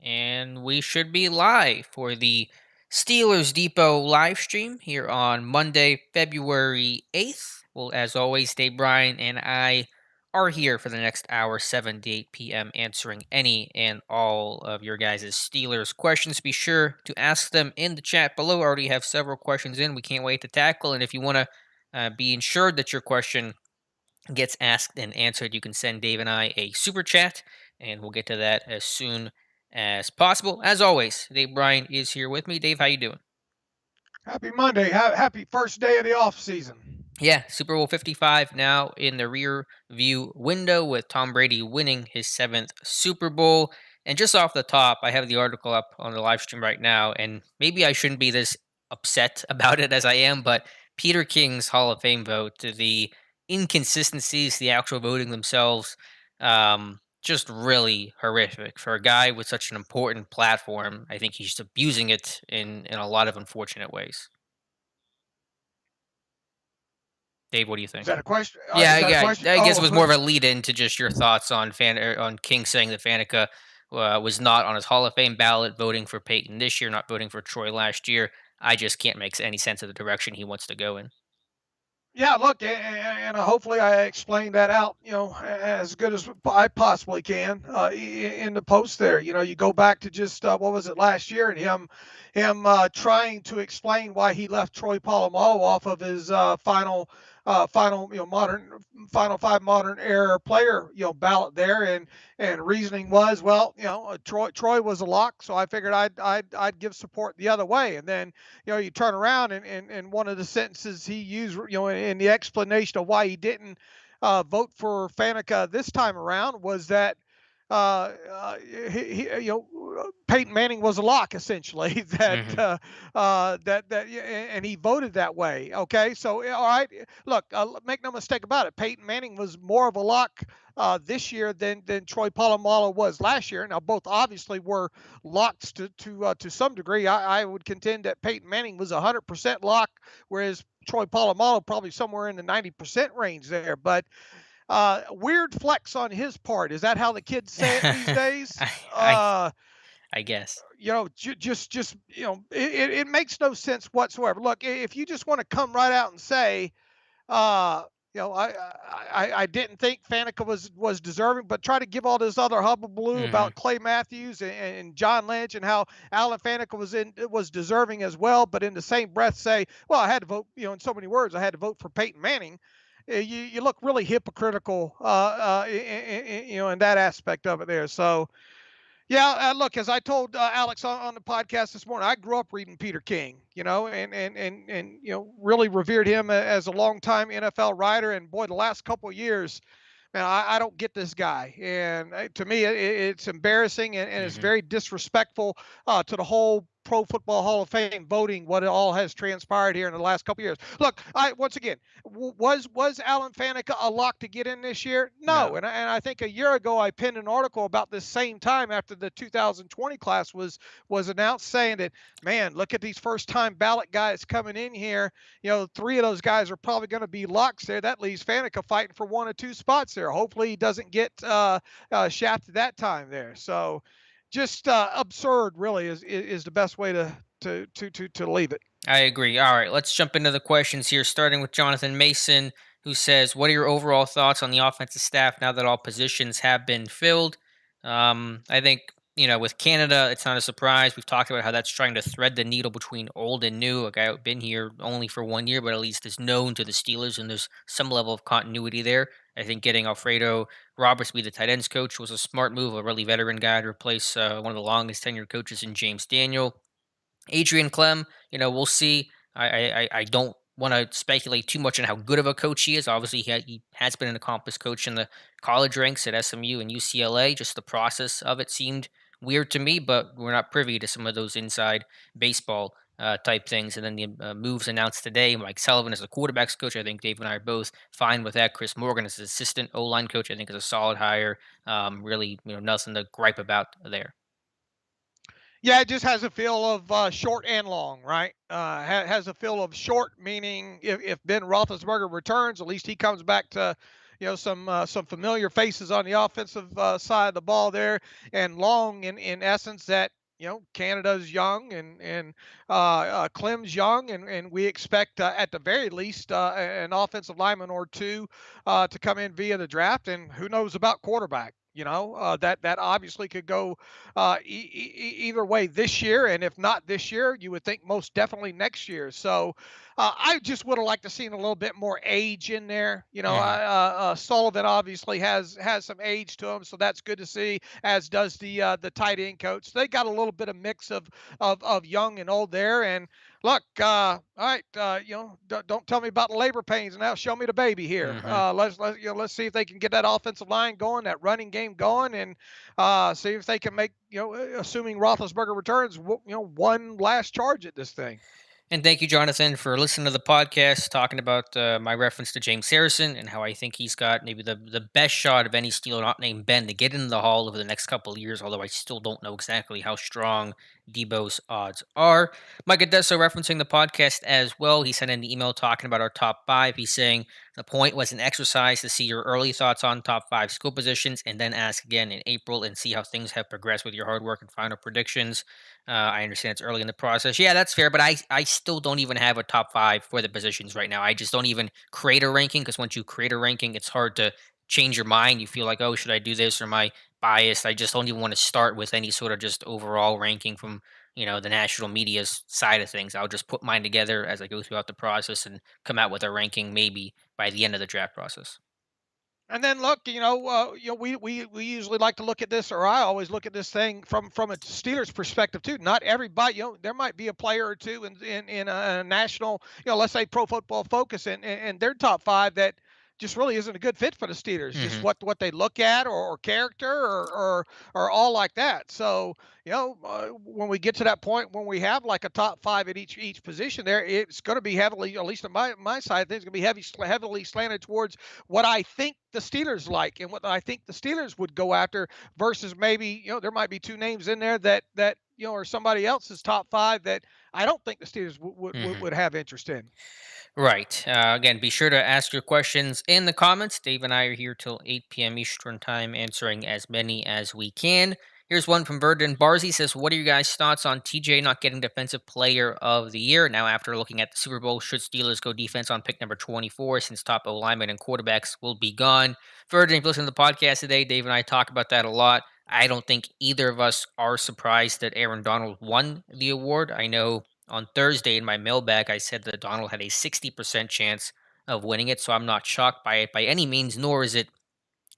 And we should be live for the Steelers Depot live stream here on Monday, February 8th. Well, as always, Dave Bryan and I are here for the next hour, 7 to 8 p.m., answering any and all of your guys' Steelers questions. Be sure to ask them in the chat below. I already have several questions in. We can't wait to tackle. And if you want to be ensured that your question gets asked and answered, you can send Dave and I a super chat, and we'll get to that as soon as possible. As always, Dave Bryan is here with me. Dave, how you doing? Happy Monday. Happy first day of the off season. Yeah, Super Bowl 55 now in the rear view window with Tom Brady winning his seventh Super Bowl. And just off the top, I have the article up on the live stream right now, and maybe I shouldn't be this upset about it as I am, but Peter King's Hall of Fame vote, the inconsistencies, the actual voting themselves, just really horrific for a guy with such an important platform. I think he's abusing it in a lot of unfortunate ways. Dave, what do you Is think? that a question? Yeah, Is that a question? I guess it Oh, was more of a lead in to just your thoughts on on King saying that Faneca was not on his Hall of Fame ballot, voting for Peyton this year, not voting for Troy last year. I just can't make any sense of the direction he wants to go in. yeah. Look, and hopefully I explained that out, as good as I possibly can in the post there. You go back to just what was it last year, and him trying to explain why he left Troy Polamalu off of his final modern final five modern era player ballot there, and reasoning was, well, Troy was a lock, so I figured I'd give support the other way. And then you turn around, and one of the sentences he used, in the explanation of why he didn't vote for Faneca this time around was that uh, uh, Peyton Manning was a lock essentially. that Hmm. and he voted that way. Okay, so all right, look, make no mistake about it. Peyton Manning was more of a lock this year than Troy Polamalu was last year. Now both obviously were locks to some degree. I would contend that Peyton Manning was 100% lock, whereas Troy Polamalu probably somewhere in the 90% range there. But weird flex on his part. Is that how the kids say it these days? I, I I guess. Just it makes no sense whatsoever. Look, if you just want to come right out and say, uh, I didn't think Faneca was deserving, but try to give all this other hullabaloo Hmm. about Clay Matthews and John Lynch and how Alan Faneca was deserving as well, but in the same breath say, well, I had to vote, in so many words, I had to vote for Peyton Manning. You look really hypocritical, in that aspect of it there. So yeah, look, as I told Alex on the podcast this morning, I grew up reading Peter King, and really revered him as a longtime NFL writer. And boy, the last couple of years, man, I don't get this guy. And to me, it's embarrassing, and it's Hmm. very disrespectful to the whole Pro Football Hall of Fame voting. What it all has transpired here in the last couple of years. Look, once again, was Alan Faneca a lock to get in this year? No. No, and I think a year ago I penned an article about this same time after the 2020 class was announced, saying that, man, look at these first time ballot guys coming in here. Three of those guys are probably going to be locks there. That leaves Faneca fighting for one or two spots there. Hopefully he doesn't get shafted that time there. So just absurd, really, is the best way to leave it. I agree. All right, let's jump into the questions here, starting with Jonathan Mason, who says, "What are your overall thoughts on the offensive staff now that all positions have been filled?" I think with Canada, it's not a surprise. We've talked about how that's trying to thread the needle between old and new. A guy who's been here only for 1 year, but at least is known to the Steelers, and there's some level of continuity there. I think getting Alfredo Roberts to be the tight ends coach was a smart move, a really veteran guy to replace one of the longest tenured coaches in James Daniel. Adrian Clem, we'll see. I don't want to speculate too much on how good of a coach he is. Obviously, he has been an accomplished coach in the college ranks at SMU and UCLA. Just the process of it seemed weird to me, but we're not privy to some of those inside baseball type things. And then the moves announced today: Mike Sullivan as the quarterbacks coach. I think Dave and I are both fine with that. Chris Morgan as assistant O line coach. I think is a solid hire. Really, nothing to gripe about there. Yeah, it just has a feel of short and long, right? Has a feel of short, meaning if Ben Roethlisberger returns, at least he comes back to, some familiar faces on the offensive side of the ball there, and Long in essence that. Canada's young and Clem's young, and we expect at the very least an offensive lineman or two to come in via the draft, and who knows about quarterback. That obviously could go either way this year, and if not this year, you would think most definitely next year. So I just would have liked to seen a little bit more age in there. Hmm. Sullivan obviously has some age to him, so that's good to see. As does the tight end coach. They got a little bit of mix of young and old there. And look, all right, don't tell me about the labor pains now. Show me the baby here. Hmm. Let's see if they can get that offensive line going, that running game going, and see if they can make assuming Roethlisberger returns, one last charge at this thing. And thank you, Jonathan, for listening to the podcast, talking about my reference to James Harrison and how I think he's got maybe the best shot of any Steeler not named Ben to get into the Hall over the next couple of years, although I still don't know exactly how strong Debo's odds are. Mike Adesso referencing the podcast as well. He sent an email talking about our top five. He's saying the point was an exercise to see your early thoughts on top five skill positions and then ask again in April and see how things have progressed with your hard work and final predictions. I understand it's early in the process. Yeah, that's fair, but I still don't even have a top five for the positions right now. I just don't even create a ranking because once you create a ranking, it's hard to change your mind. You feel like, oh, should I do this or am I biased? I just don't even want to start with any sort of just overall ranking from the national media's side of things. I'll just put mine together as I go throughout the process and come out with a ranking maybe by the end of the draft process. And then look, we usually like to look at this, or I always look at this thing from a Steelers perspective too. Not everybody, there might be a player or two in a national, let's say Pro Football Focus, and their top five that just really isn't a good fit for the Steelers. Just Hmm. what they look at, or character, or all like that. So when we get to that point when we have like a top five at each position, there it's going to be heavily, at least on my side, I think it's going to be heavily slanted towards what I think the Steelers like and what I think the Steelers would go after versus maybe, there might be two names in there that or somebody else's top five that I don't think the Steelers Hmm. would have interest in. Right. Again, be sure to ask your questions in the comments. Dave and I are here till 8 p.m. Eastern Time, answering as many as we can. Here's one from Verdon Barzy says, what are you guys' thoughts on TJ not getting Defensive Player of the Year? Now, after looking at the Super Bowl, should Steelers go defense on pick number 24 since top O linemen and quarterbacks will be gone? Verdon, if you listen to the podcast today, Dave and I talk about that a lot. I don't think either of us are surprised that Aaron Donald won the award. I know on Thursday in my mailbag, I said that Donald had a 60% chance of winning it. So I'm not shocked by it by any means, nor is it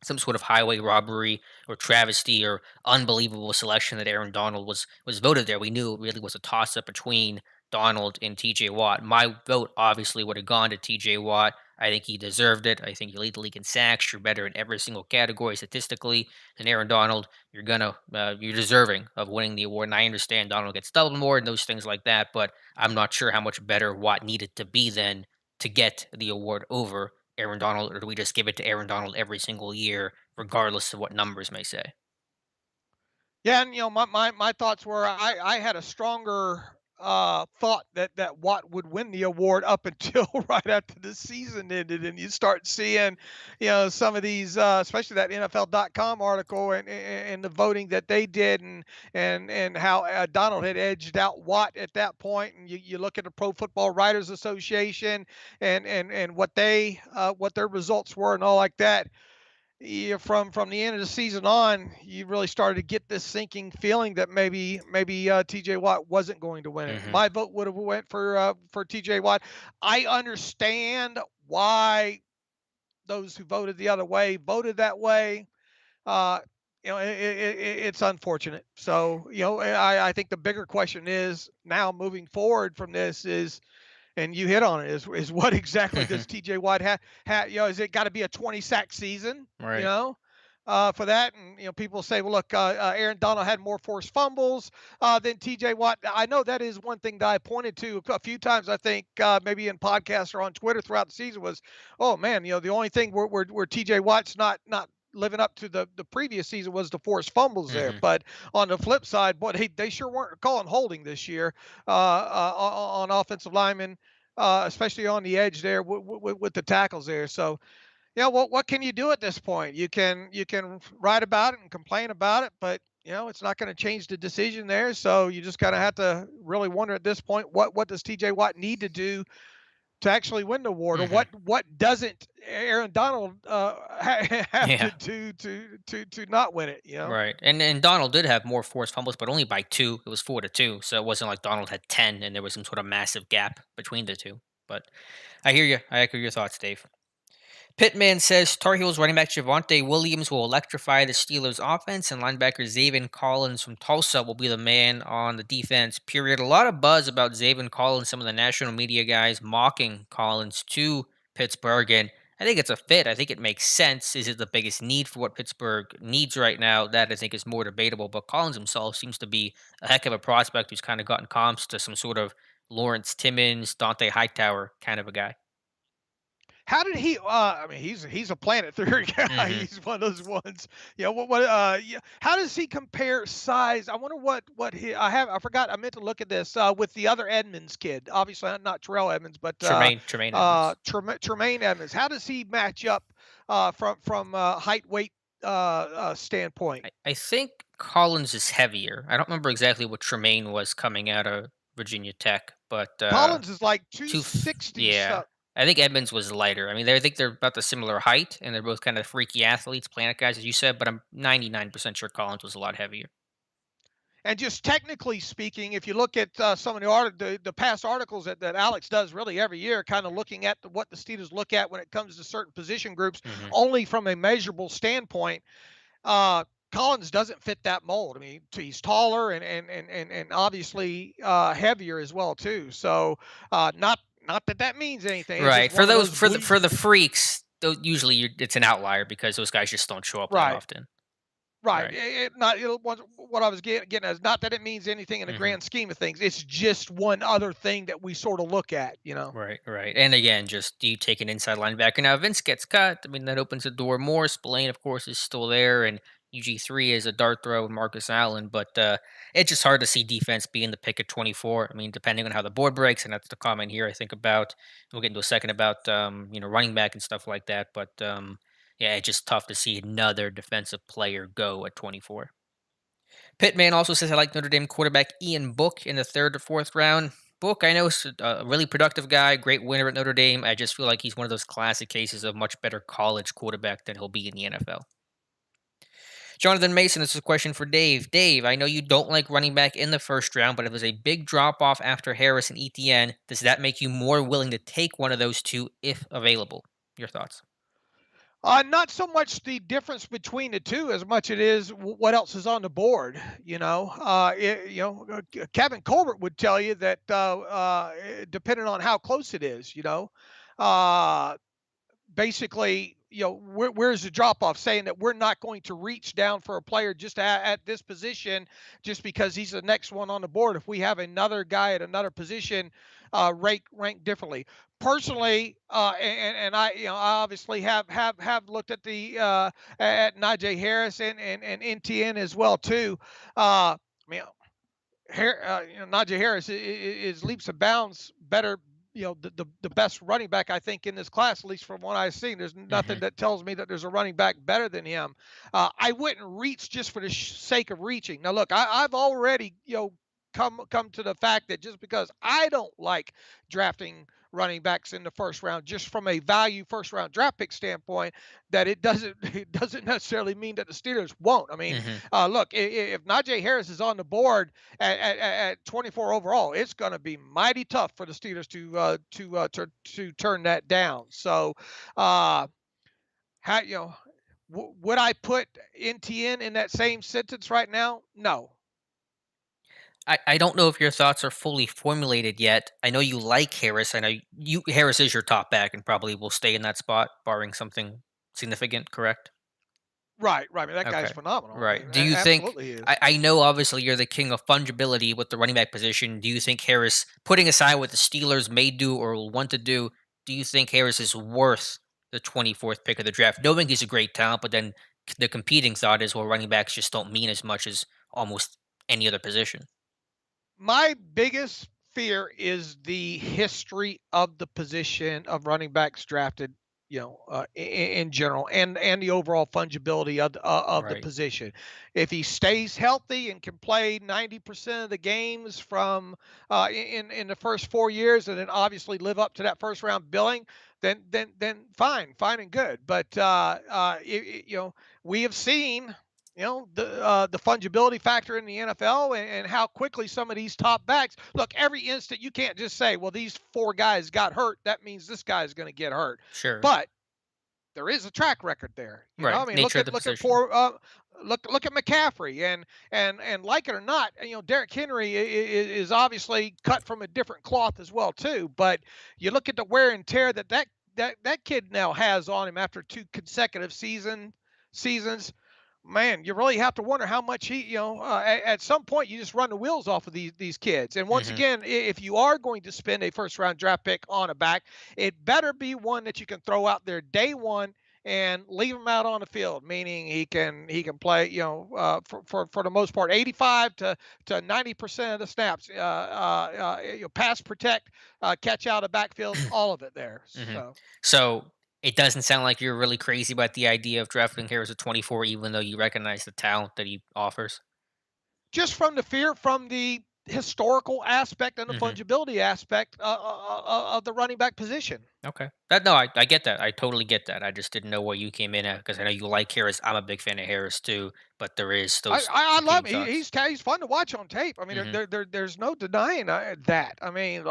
some sort of highway robbery or travesty or unbelievable selection that Aaron Donald was voted there. We knew it really was a toss up between Donald and TJ Watt. My vote obviously would have gone to TJ Watt. I think he deserved it. I think you lead the league in sacks. You're better in every single category statistically than Aaron Donald. You're deserving of winning the award. And I understand Donald gets double more and those things like that, but I'm not sure how much better Watt needed to be then to get the award over Aaron Donald, or do we just give it to Aaron Donald every single year, regardless of what numbers may say? Yeah, and my thoughts were I had a stronger thought that Watt would win the award up until right after the season ended, and you start seeing some of these, especially that NFL.com article and the voting that they did, and how Donald had edged out Watt at that point, and you look at the Pro Football Writers Association and what their results were and all like that. Yeah, from the end of the season on, you really started to get this sinking feeling that maybe T.J. Watt wasn't going to win it. Hmm. My vote would have went for T.J. Watt. I understand why those who voted the other way voted that way. Uh, it's unfortunate. So I think the bigger question is now moving forward from this is, and you hit on it, is what exactly does TJ Watt have? Is it got to be a 20 sack season? You Right. know, for that, and people say, well, look, Aaron Donald had more forced fumbles than TJ Watt. I know that is one thing that I pointed to a few times. I think maybe in podcasts or on Twitter throughout the season was, oh man, the only thing where TJ Watt's not living up to the previous season was the forced fumbles there. Hmm. But on the flip side, boy, they sure weren't calling holding this year on offensive linemen, especially on the edge there with the tackles there. So Yeah, what can you do at this point? You can write about it and complain about it, but it's not going to change the decision there. So you just kind of have to really wonder at this point, what does TJ Watt need to do to actually win the award, or Hmm. what doesn't Aaron Donald have Yeah. to do to not win it? Right. And Donald did have more forced fumbles, but only by two. It was 4-2. So it wasn't like Donald had 10 and there was some sort of massive gap between the two. But I hear you. I echo your thoughts, Dave. Pittman says Tar Heels running back Javonte Williams will electrify the Steelers offense, and linebacker Zaven Collins from Tulsa will be the man on the defense, period. A lot of buzz about Zaven Collins, some of the national media guys mocking Collins to Pittsburgh, and I think it's a fit. I think it makes sense. Is it the biggest need for what Pittsburgh needs right now? That I think is more debatable, but Collins himself seems to be a heck of a prospect who's kind of gotten comps to some sort of Lawrence Timmons, Dante Hightower kind of a guy. How did he? I mean, he's a Planet Theory guy. Hmm. He's one of those ones. Yeah. What? Yeah. How does he compare size? I wonder what he. I forgot. I meant to look at this with the other Edmonds kid. Obviously, not Terrell Edmonds, but Tremaine Edmonds. Tremaine Edmonds. How does he match up from height weight standpoint? I think Collins is heavier. I don't remember exactly what Tremaine was coming out of Virginia Tech, but Collins is like 260. yeah. So I think Edmonds was lighter. I mean, I think they're about the similar height, and they're both kind of freaky athletes, planet guys, as you said. But I'm 99% sure Collins was a lot heavier. And just technically speaking, if you look at some of the past articles that Alex does really every year, kind of looking at what the Steelers look at when it comes to certain position groups, Hmm. only from a measurable standpoint, Collins doesn't fit that mold. I mean, he's taller and obviously heavier as well too. So not that that means anything. It's just Right. For one of those those for the bleak. for the freaks, usually it's an outlier because those guys just don't show up that Right. often. Right. Right. Not what I was getting at is not that it means anything in the Hmm. grand scheme of things. It's just one other thing that we sort of look at. Right, right. And again, just do you take an inside linebacker? Now, Vince gets cut. I mean, that opens the door more. Spillane, of course, is still there, and UG3 is a dart throw and Marcus Allen. But it's just hard to see defense being the pick at 24. I mean, depending on how the board breaks, and that's the comment here I think about. We'll get into a second about running back and stuff like that. But yeah, it's just tough to see another defensive player go at 24. Pittman also says I like Notre Dame quarterback Ian Book in the third or fourth round. Book, I know, is a really productive guy, great winner at Notre Dame. I just feel like he's one of those classic cases of much better college quarterback than he'll be in the NFL. Jonathan Mason, this is a question for Dave. Dave, I know you don't like running back in the first round, but if there's a big drop off after Harris and ETN, does that make you more willing to take one of those two if available? Your thoughts? Not so much the difference between the two as much it is what else is on the board. Kevin Colbert would tell you that depending on how close it is, uh, basically, where's the drop off saying that we're not going to reach down for a player just at this position just because he's the next one on the board if we have another guy at another position ranked differently. Personally, and I, I obviously have looked at the at Najee Harris and NTN as well too. I mean, Najee Harris is leaps and bounds better. The best running back I think in this class, at least from what I've seen. There's nothing Hmm. that tells me that there's a running back better than him. I wouldn't reach just for the sake of reaching. Now, look, I've already come to the fact that just because I don't like drafting running backs in the first round, just from a value first round draft pick standpoint, that it doesn't it doesn't necessarily mean that the Steelers won't. I mean, Hmm. look, if Najee Harris is on the board at 24 overall, it's going to be mighty tough for the Steelers to turn that down. So, uh, how would I put NTN in that same sentence right now? No. I don't know if your thoughts are fully formulated yet. I know you like Harris. I know you Harris is your top back and probably will stay in that spot, barring something significant. Correct? Right, right. I mean, that guy's Okay. phenomenal. I Right. mean, Do you think? absolutely is. I know obviously you're the king of fungibility with the running back position. Do you think Harris, putting aside what the Steelers may do or will want to do you think Harris is worth the 24th pick of the draft, knowing he's a great talent, but then the competing thought is, well, running backs just don't mean as much as almost any other position. My biggest fear is the history of the position of running backs drafted, in general, and the overall fungibility of the Right. position. If he stays healthy and can play 90% of the games from in the first 4 years, and then obviously live up to that first round billing, then fine and good. But we have seen the fungibility factor in the NFL, and how quickly some of these top backs look. Every instant, you can't just say, well, these four guys got hurt, that means this guy is going to get hurt. Sure. But there is a track record there. Right. I mean, Nature of the look at position. poor look at McCaffrey, and like it or not, Derrick Henry is obviously cut from a different cloth as well too. But you look at the wear and tear that kid now has on him after two consecutive seasons. Man, you really have to wonder how much at some point you just run the wheels off of these kids. And once Hmm. again, if you are going to spend a first round draft pick on a back, it better be one that you can throw out there day one and leave him out on the field, meaning he can play, for the most part, 85 to 90% of the snaps, pass, protect, catch out of backfield, all of it there. Hmm. So So it doesn't sound like you're really crazy about the idea of drafting Harris at 24, even though you recognize the talent that he offers. just from the historical aspect and the Hmm. fungibility aspect of the running back position. Okay. That no, I get that. I totally get that. I just didn't know where you came in at because I know you like Harris. I'm a big fan of Harris too, but there is I, those I, I love competing him. thoughts. He's fun to watch on tape. I mean, Hmm. there's no denying that. I mean,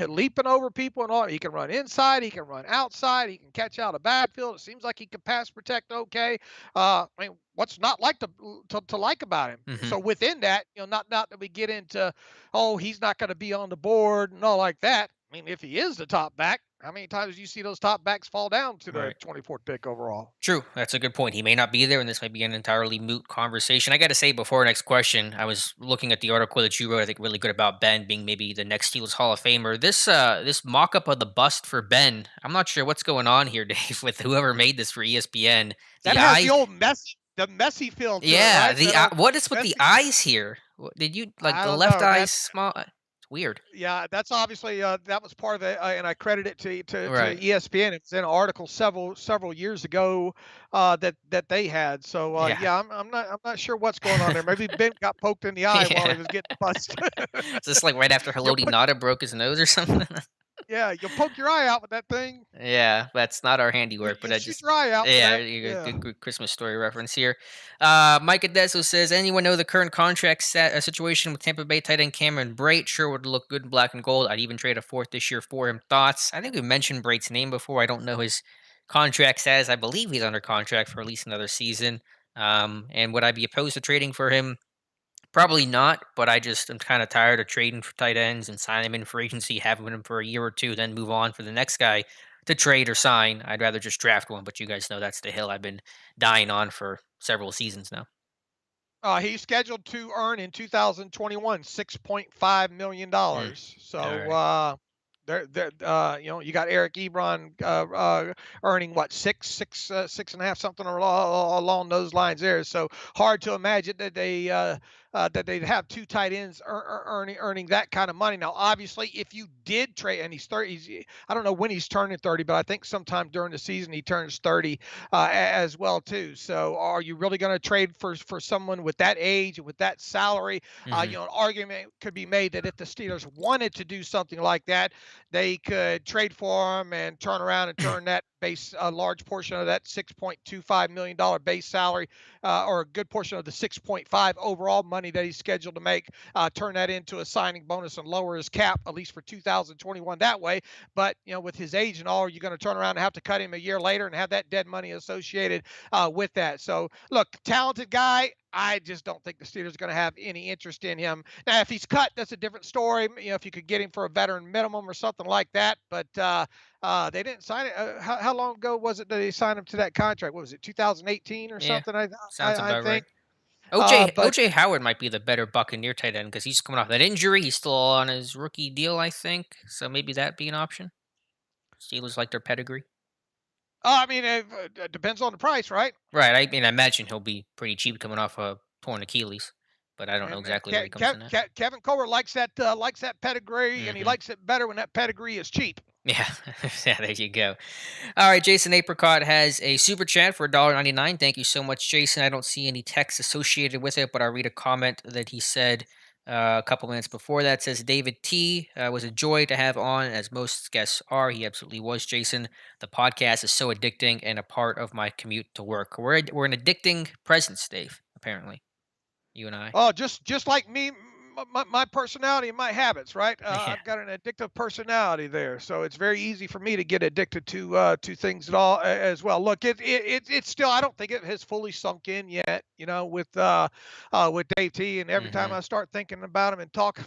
leaping over people and all. He can run inside. He can run outside. He can catch out a backfield. It seems like he can pass protect okay. I mean, what's not like to like about him? Hmm. So within that, not that we get into, oh, he's not going to be on the board and all like that. I mean, if he is the top back, how many times do you see those top backs fall down to the Right. 24th pick overall? True. That's a good point. He may not be there, and this might be an entirely moot conversation. I got to say, before our next question, I was looking at the article that you wrote. I think really good about Ben being maybe the next Steelers Hall of Famer. This mock up of the bust for Ben. I'm not sure what's going on here, Dave, with whoever made this for ESPN. That The has eyes, the messy feel to it, yeah. right? The That old what is with the messy. eyes here? Did you like I the don't left know. eye That small? It's weird. Yeah, that's obviously that was part of it, and I credit it to Right. ESPN. It was in an article several years ago that they had. So Yeah. yeah, I'm not sure what's going on there. Maybe Ben got poked in the eye while he Yeah. was getting bust. Is this like right after you Haloti put Nada broke his nose or something? Yeah, you'll poke your eye out with that thing. Yeah, that's not our handiwork, but You'll I shoot just your eye out with yeah, that. you got Yeah. good Christmas story reference here. Mike Adesso says, anyone know the current contract situation with Tampa Bay tight end Cameron Brate? Sure would look good in black and gold. I'd even trade a fourth this year for him. Thoughts? I think we mentioned Brate's name before. I don't know his contract status. I believe he's under contract for at least another season. And would I be opposed to trading for him? Probably not, but I just am kind of tired of trading for tight ends and signing him in for agency, having him for a year or two, then move on for the next guy to trade or sign. I'd rather just draft one, but you guys know that's the hill I've been dying on for several seasons now. He's scheduled to earn in 2021 $6.5 million. Mm, all So right. you got Eric Ebron earning what, six and a half, something along those lines there. So hard to imagine that they'd have two tight ends earning that kind of money. Now, obviously, if you did trade, and he's 30, I don't know when he's turning 30, but I think sometime during the season he turns 30 as well too. So are you really going to trade for someone with that age and with that salary? Hmm. An argument could be made that if the Steelers wanted to do something like that, they could trade for him and turn around and turn that base a large portion of that $6.25 million base salary, or a good portion of the 6.5 overall money that he's scheduled to make, turn that into a signing bonus and lower his cap at least for 2021 that way. But with his age and all, you're going to turn around and have to cut him a year later and have that dead money associated with that. So look, talented guy. I just don't think the Steelers are going to have any interest in him. Now, if he's cut, that's a different story. If you could get him for a veteran minimum or something like that. But they didn't sign it. How long ago was it that they signed him to that contract? What was it, 2018 or Yeah, something? sounds I about right. think. But OJ Howard might be the better Buccaneer tight end because he's coming off that injury. He's still on his rookie deal, I think. So maybe that be an option. Steelers like their pedigree. I mean, it depends on the price, right? Right. I mean, I imagine he'll be pretty cheap coming off a torn Achilles, but I don't know And exactly where he comes in at. Kevin Colbert likes that pedigree, and he Hmm. likes it better when that pedigree is cheap. Yeah, yeah, there you go. All right, Jason Apricot has a super chat for $1.99. Thank you so much, Jason. I don't see any text associated with it, but I'll read a comment that he said a couple minutes before that. It says David T was a joy to have on, as most guests are. He absolutely was, Jason. The podcast is so addicting and a part of my commute to work. We're an addicting presence, Dave. Apparently, you and I. Oh, just like me, my personality and my habits, right? Yeah. I've got an addictive personality there, so it's very easy for me to get addicted to things at all as well. Look, it's still, I don't think it has fully sunk in yet, with Dave T. And every time Hmm. I start thinking about him and talking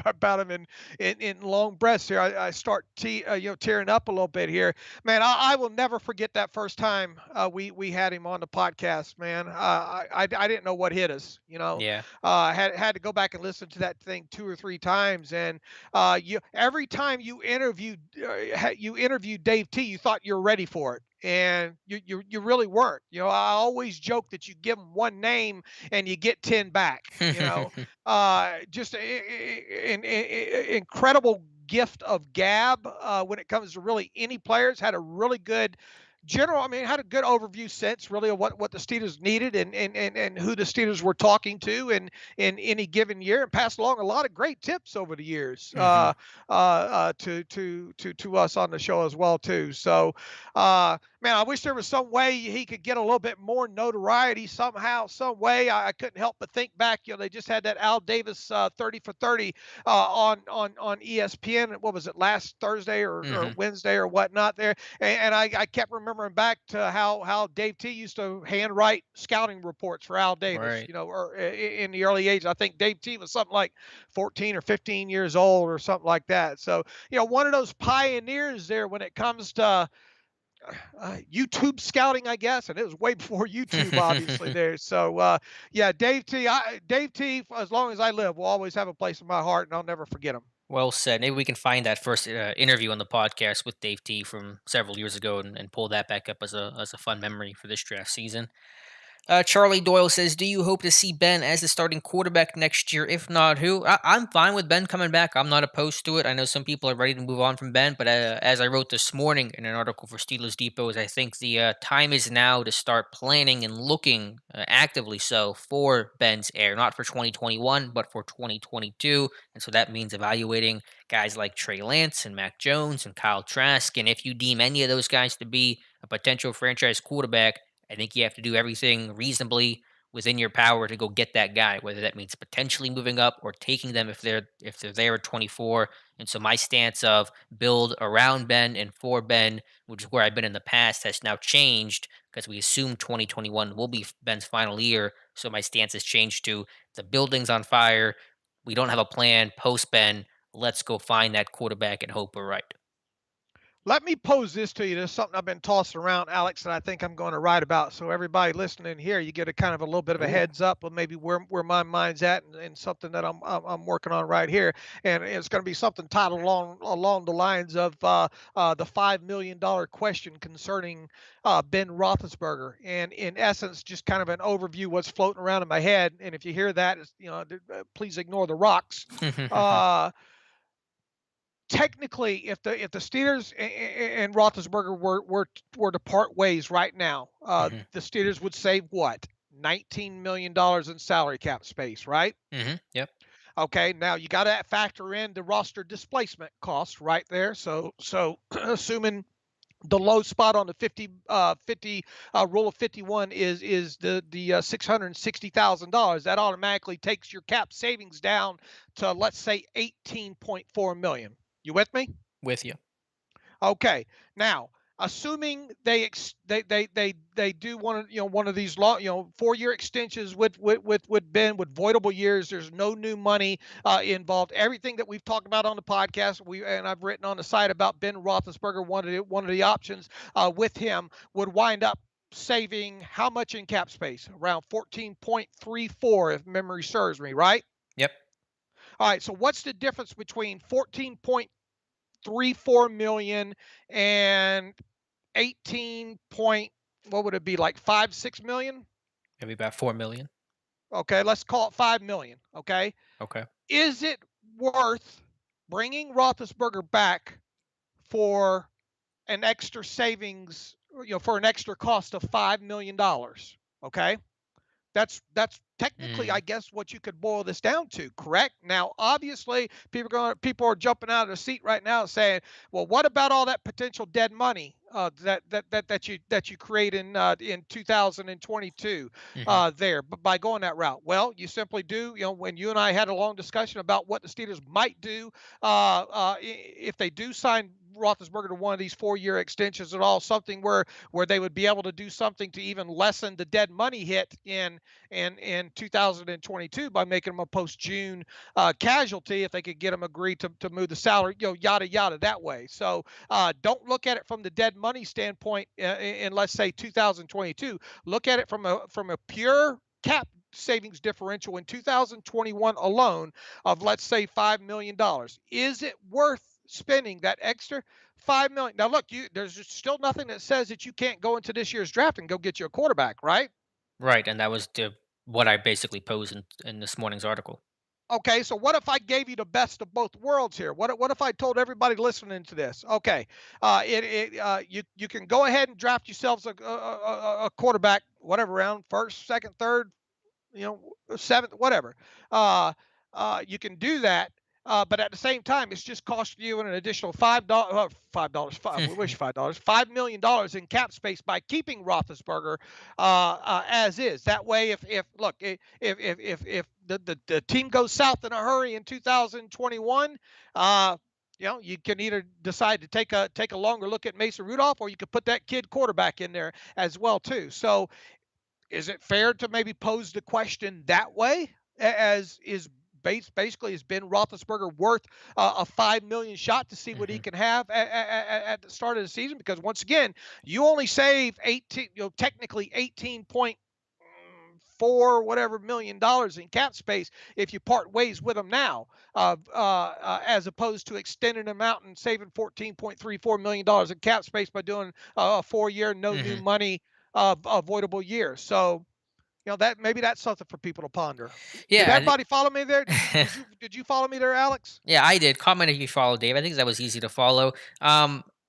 about him in long breaths here, I start tearing up a little bit here. Man, I will never forget that first time we had him on the podcast. Man, I didn't know what hit us. Yeah. Had to go back and listen to that thing two or three times, and you every time you interviewed Dave T, you thought you were ready for it. And you really weren't. I always joke that you give them one name and you get 10 back. Just an incredible gift of gab when it comes to really any players. Had a really good general, I mean, had a good overview sense really of what the Steelers needed and who the Steelers were talking to in any given year, and passed along a lot of great tips over the years Hmm. to us on the show as well too. So man, I wish there was some way he could get a little bit more notoriety somehow, some way. I couldn't help but think back. They just had that Al Davis 30 for 30 on ESPN. What was it, last Thursday or Hmm. Wednesday or whatnot there? And I kept remembering back to how Dave T used to handwrite scouting reports for Al Davis, Right. or in the early age. I think Dave T was something like 14 or 15 years old or something like that. So, one of those pioneers there when it comes to YouTube scouting, I guess, and it was way before YouTube, obviously. There, so yeah, Dave T, as long as I live, will always have a place in my heart, and I'll never forget him. Well said. Maybe we can find that first interview on the podcast with Dave T from several years ago and pull that back up as a fun memory for this draft season. Charlie Doyle says, "Do you hope to see Ben as the starting quarterback next year? If not, who?" I'm fine with Ben coming back. I'm not opposed to it. I know some people are ready to move on from Ben, but as I wrote this morning in an article for Steelers Depot, is I think the time is now to start planning and looking actively so for Ben's heir, not for 2021, but for 2022. And so that means evaluating guys like Trey Lance and Mac Jones and Kyle Trask. And if you deem any of those guys to be a potential franchise quarterback, I think you have to do everything reasonably within your power to go get that guy, whether that means potentially moving up or taking them if they're there at 24. And so my stance of build around Ben and for Ben, which is where I've been in the past, has now changed because we assume 2021 will be Ben's final year. So my stance has changed to the building's on fire. We don't have a plan post Ben. Let's go find that quarterback and hope we're right. Let me pose this to you. There's something I've been tossing around, Alex, that I think I'm going to write about. So everybody listening here, you get a kind of a little bit of a Ooh. heads up of maybe where my mind's at, and something that I'm working on right here. And it's going to be something titled along the lines of the $5 million question concerning Ben Roethlisberger, and in essence, just kind of an overview what's floating around in my head. And if you hear that, please ignore the rocks. Uh, Technically, if the Steelers and Roethlisberger were to part ways right now, Hmm. the Steelers would save what, $19 million in salary cap space, right? Hmm. Yep. Okay, now you got to factor in the roster displacement costs right there. So assuming the low spot on the 50 rule of 51 is the $660,000, that automatically takes your cap savings down to, let's say, 18.4 million. You with me? With you. Okay. Now, assuming they do one of these long, 4-year extensions with Ben, with voidable years. There's no new money involved. Everything that we've talked about on the podcast, and I've written on the site about Ben Roethlisberger, one of the options with him would wind up saving how much in cap space? Around 14.34, if memory serves me, right? Yep. All right. So what's the difference between 14.34 million and 18 point, what would it be, like 5, 6 million? Maybe about 4 million. Okay, let's call it 5 million. Okay, Okay. is it worth bringing Roethlisberger back for an extra savings, for an extra cost of $5 million. Okay, that's technically, I Mhm. guess, what you could boil this down to. Correct. Now, obviously, people are jumping out of their seat right now saying, "Well, what about all that potential dead money that you create in 2022 Mhm. there by going that route?" Well, you simply do. When you and I had a long discussion about what the Steelers might do if they do sign Roethlisberger to one of these 4-year extensions at all, something where they would be able to do something to even lessen the dead money hit in 2022 by making him a post June casualty if they could get him agreed to move the salary, yada yada that way. So don't look at it from the dead money standpoint in let's say 2022. Look at it from a pure cap savings differential in 2021 alone of let's say $5 million. Is it worth spending that extra 5 million? Now look, there's still nothing that says that you can't go into this year's draft and go get you a quarterback, right? Right, and that was what I basically posed in this morning's article. Okay, so what if I gave you the best of both worlds here? What if I told everybody listening to this? Okay, you can go ahead and draft yourselves a quarterback, whatever round, first, second, third, seventh, whatever. Uh, you can do that, but at the same time, it's just costing you an additional $5, we wish $5, $5 million in cap space by keeping Roethlisberger as is. That way, if look, if the team goes south in a hurry in 2021. You can either decide to take a longer look at Mason Rudolph, or you could put that kid quarterback in there as well too. So is it fair to maybe pose the question that way? As is basically, has Ben Roethlisberger worth a 5 million shot to see what he Mhm. can have at the start of the season? Because once again, you only save 18, technically 18.4 whatever $million in cap space if you part ways with them now, as opposed to extending them out and saving $14.34 million in cap space by doing a 4-year no new Mhm. money avoidable year. So, that maybe that's something for people to ponder. Did Yeah, everybody follow me there? Did you follow me there, Alex? yeah, I did. Comment if you follow Dave. I think that was easy to follow.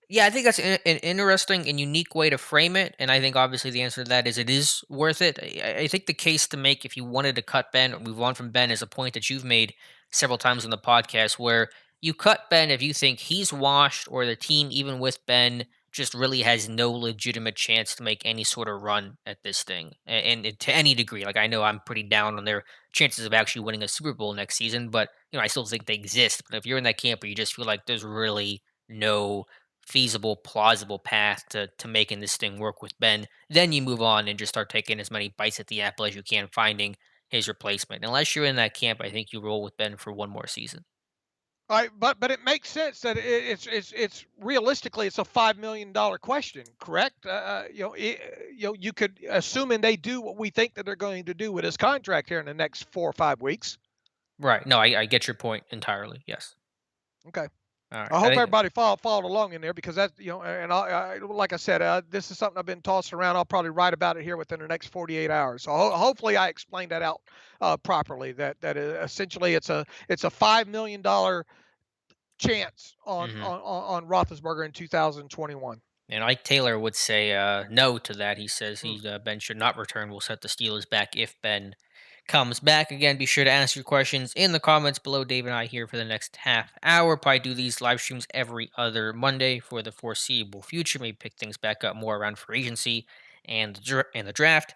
Yeah, I think that's an interesting and unique way to frame it. And I think obviously the answer to that is it is worth it. I think the case to make if you wanted to cut Ben or move on from Ben is a point that you've made several times on the podcast where you cut Ben if you think he's washed or the team, even with Ben, just really has no legitimate chance to make any sort of run at this thing. And to any degree, like I know I'm pretty down on their chances of actually winning a Super Bowl next season, but I still think they exist. But if you're in that camp where you just feel like there's really no feasible, plausible path to making this thing work with Ben, then you move on and just start taking as many bites at the apple as you can, finding his replacement. Unless you're in that camp, I think you roll with Ben for one more season. All right, but it makes sense that it's realistically it's a $5 million question, correct? You could assuming they do what we think that they're going to do with his contract here in the next 4 or 5 weeks. Right. No, I get your point entirely. Yes. Okay. All right. I I hope think. everybody followed along in there because that's and like I said, this is something I've been tossing around. I'll probably write about it here within the next 48 hours. So hopefully I explained that out properly. That essentially it's a $5 million chance Mhm. on Roethlisberger in 2021. And Ike Taylor would say no to that. He says Hmm. Ben should not return. We'll set the Steelers back if Ben comes back. Again, be sure to ask your questions in the comments below. Dave and I here for the next half hour. Probably do these live streams every other Monday for the foreseeable future. Maybe pick things back up more around free agency and and the draft.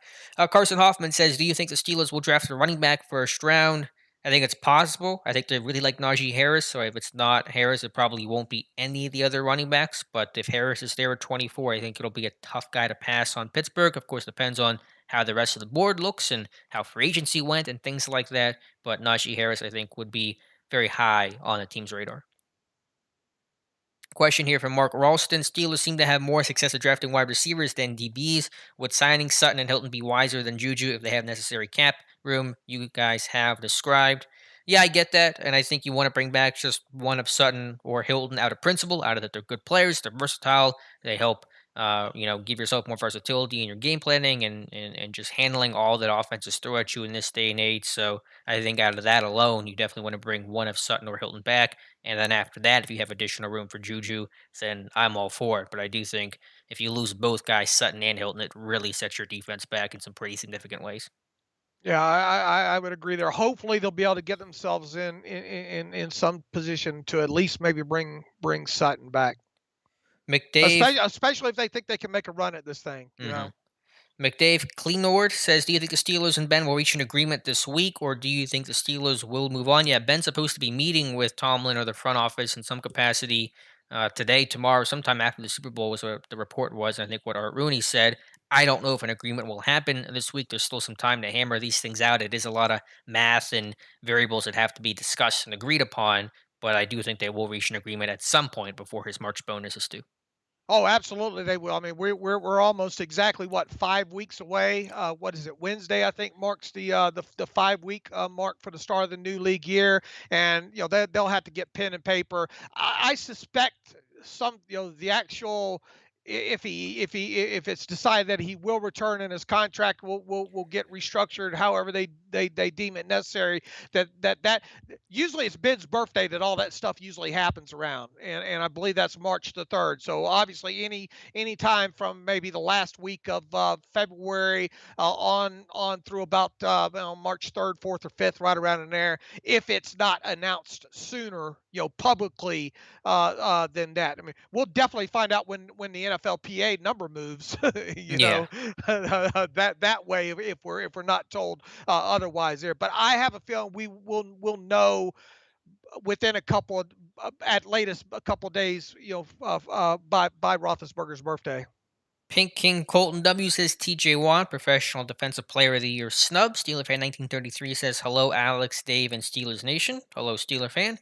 Carson Hoffman says, "Do you think the Steelers will draft a running back first round?" I think it's possible. I think they really like Najee Harris. So if it's not Harris, it probably won't be any of the other running backs. But if Harris is there at 24, I think it'll be a tough guy to pass on Pittsburgh. Of course, depends on how the rest of the board looks and how free agency went and things like that. But Najee Harris, I think, would be very high on the team's radar. Question here from Mark Ralston. Steelers seem to have more success at drafting wide receivers than DBs. Would signing Sutton and Hilton be wiser than Juju if they have necessary cap room? You guys have described. Yeah, I get that. And I think you want to bring back just one of Sutton or Hilton out of principle, out of that they're good players, they're versatile, they help Give yourself more versatility in your game planning and just handling all that offenses throw at you in this day and age. So I think out of that alone, you definitely want to bring one of Sutton or Hilton back. And then after that, if you have additional room for Juju, then I'm all for it. But I do think if you lose both guys, Sutton and Hilton, it really sets your defense back in some pretty significant ways. Yeah, I would agree there. Hopefully, they'll be able to get themselves in some position to at least maybe bring Sutton back, McDave. especially if they think they can make a run at this thing. hmm McDave Cleanord says, "Do you think the Steelers and Ben will reach an agreement this week, or do you think the Steelers will move on?" Yeah, Ben's supposed to be meeting with Tomlin or the front office in some capacity today, tomorrow, sometime after the Super Bowl was what the report was. I think what Art Rooney said. I don't know if an agreement will happen this week. There's still some time to hammer these things out. It is a lot of math and variables that have to be discussed and agreed upon, but I do think they will reach an agreement at some point before his March bonus is due. Oh, absolutely, they will. I mean, we're almost exactly what 5 weeks away. What is it? Wednesday, I think, marks the 5 week mark for the start of the new league year, and they'll have to get pen and paper. I suspect some the actual if it's decided that he will return and his contract will get restructured however they deem it necessary that usually it's Ben's birthday that all that stuff usually happens around, and I believe that's March the 3rd. So obviously any time from maybe the last week of February on through about March 3rd, 4th, or 5th, right around in there, if it's not announced sooner, publicly than that. I mean, we'll definitely find out when the NFLPA number moves. Yeah. That way if we're not told otherwise there. But I have a feeling we'll know within a couple of at latest a couple of days, by Roethlisberger's birthday. Pink King Colton W says TJ Watt, Professional Defensive Player of the Year snub. Steeler fan 1933 says hello, Alex, Dave, and Steelers Nation. Hello, Steeler fan.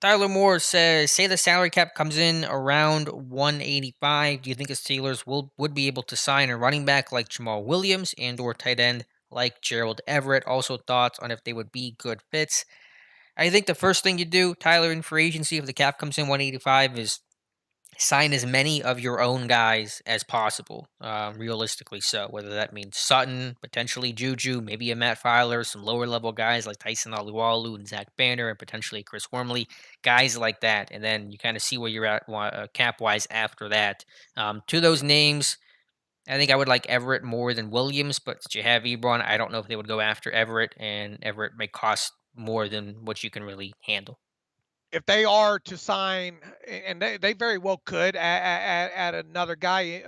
Tyler Moore says, say the salary cap comes in around 185. Do you think the Steelers would be able to sign a running back like Jamal Williams and or tight end like Gerald Everett? Also thoughts on if they would be good fits. I think the first thing you do, Tyler, in free agency, if the cap comes in 185, is sign as many of your own guys as possible, realistically. So whether that means Sutton, potentially Juju, maybe a Matt Filer, some lower level guys like Tyson Alualu and Zach Banner, and potentially Chris Wormley, guys like that, and then you kind of see where you're at cap wise after that. To those names, I think I would like Everett more than Williams, but since you have Ebron, I don't know if they would go after Everett, and Everett may cost more than what you can really handle. If they are to sign, and they very well could add another guy,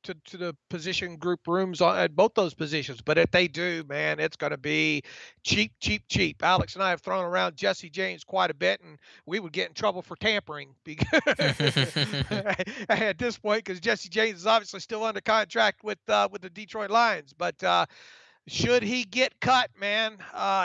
to the position group rooms at both those positions. But if they do, man, it's going to be cheap, cheap, cheap. Alex and I have thrown around Jesse James quite a bit, and we would get in trouble for tampering because at this point, because Jesse James is obviously still under contract with the Detroit Lions. But should he get cut, man,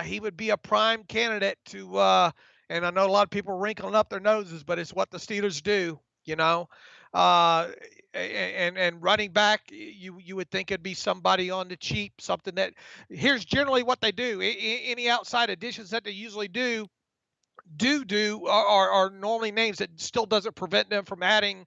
he would be a prime candidate to. And I know a lot of people are wrinkling up their noses, but it's what the Steelers do, you know. Uh, and running back, you would think it'd be somebody on the cheap, something that. Here's generally what they do. Any outside additions that they usually do are normally names that still doesn't prevent them from hmm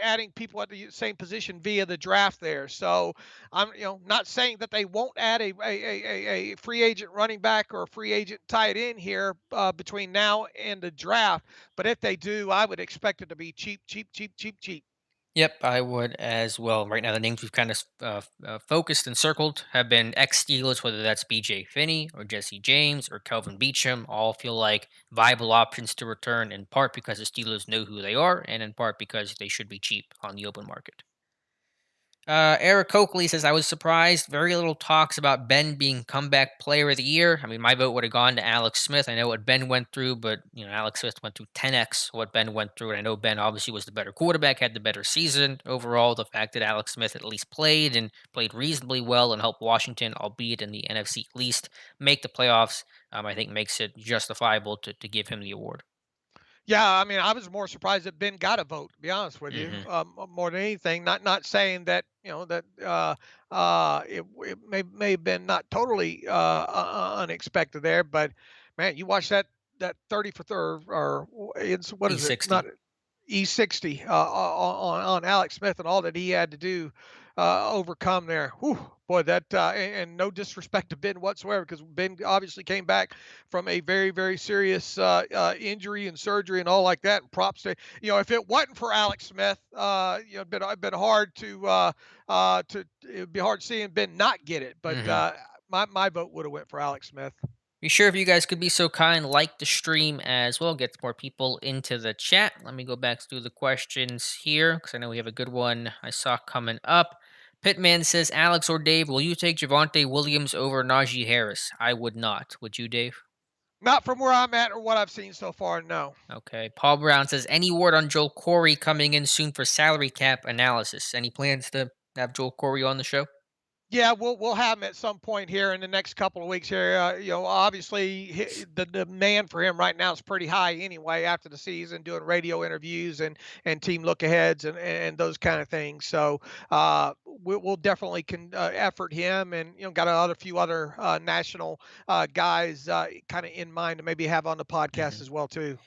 adding people at the same position via the draft there. So I'm not saying that they won't add a free agent running back or a free agent tight end here between now and the draft, but if they do, I would expect it to be cheap, cheap, cheap, cheap, cheap. Yep, I would as well. Right now, the names we've kind of focused and circled have been ex Steelers, whether that's BJ Finney or Jesse James or Kelvin Beachum. All feel like viable options to return, in part because the Steelers know who they are, and in part because they should be cheap on the open market. Eric Coakley says, I was surprised. Very little talks about Ben being comeback player of the year. I mean, my vote would have gone to Alex Smith. I know what Ben went through, but, Alex Smith went through 10x what Ben went through. And I know Ben obviously was the better quarterback, had the better season overall. The fact that Alex Smith at least played and played reasonably well and helped Washington, albeit in the NFC least, make the playoffs, I think makes it justifiable to give him the award. Yeah, I mean, I was more surprised that Ben got a vote, to be honest with you, hmm more than anything. Not saying that that it may have been not totally unexpected there, but man, you watch that 30 for third or it's what is it? Not E60. E60 on Alex Smith and all that he had to do overcome there. Whew, boy, that and no disrespect to Ben whatsoever, because Ben obviously came back from a very serious injury and surgery and all like that. And props to if it wasn't for Alex Smith, it'd been hard to it'd be hard seeing Ben not get it. But Hmm. my vote would have went for Alex Smith. Be sure if you guys could be so kind, like the stream as well, gets more people into the chat. Let me go back through the questions here because I know we have a good one I saw coming up. Pitman says, Alex or Dave, will you take Javonte Williams over Najee Harris? I would not. Would you, Dave? Not from where I'm at or what I've seen so far. No. Okay. Paul Brown says, any word on Joel Corey coming in soon for salary cap analysis? Any plans to have Joel Corey on the show? Yeah, we'll have him at some point here in the next couple of weeks here. Obviously the demand for him right now is pretty high anyway after the season, doing radio interviews and team look aheads and those kind of things. So we'll definitely effort him, and got a few other national guys kind of in mind to maybe have on the podcast Hmm. as well too.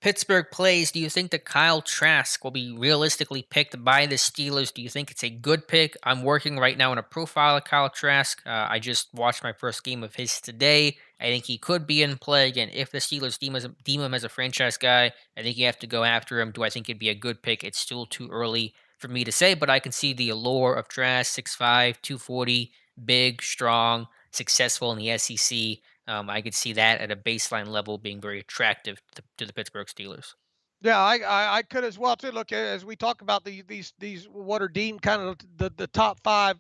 Pittsburgh plays, do you think that Kyle Trask will be realistically picked by the Steelers? Do you think it's a good pick? I'm working right now on a profile of Kyle Trask. I just watched my first game of his today. I think he could be in play. Again, if the Steelers deem him as a franchise guy, I think you have to go after him. Do I think it'd be a good pick? It's still too early for me to say, but I can see the allure of Trask, 6'5", 240, big, strong, successful in the SEC. I could see that at a baseline level being very attractive to the Pittsburgh Steelers. Yeah, I could as well too. Look, as we talk about these what are deemed kind of the top five,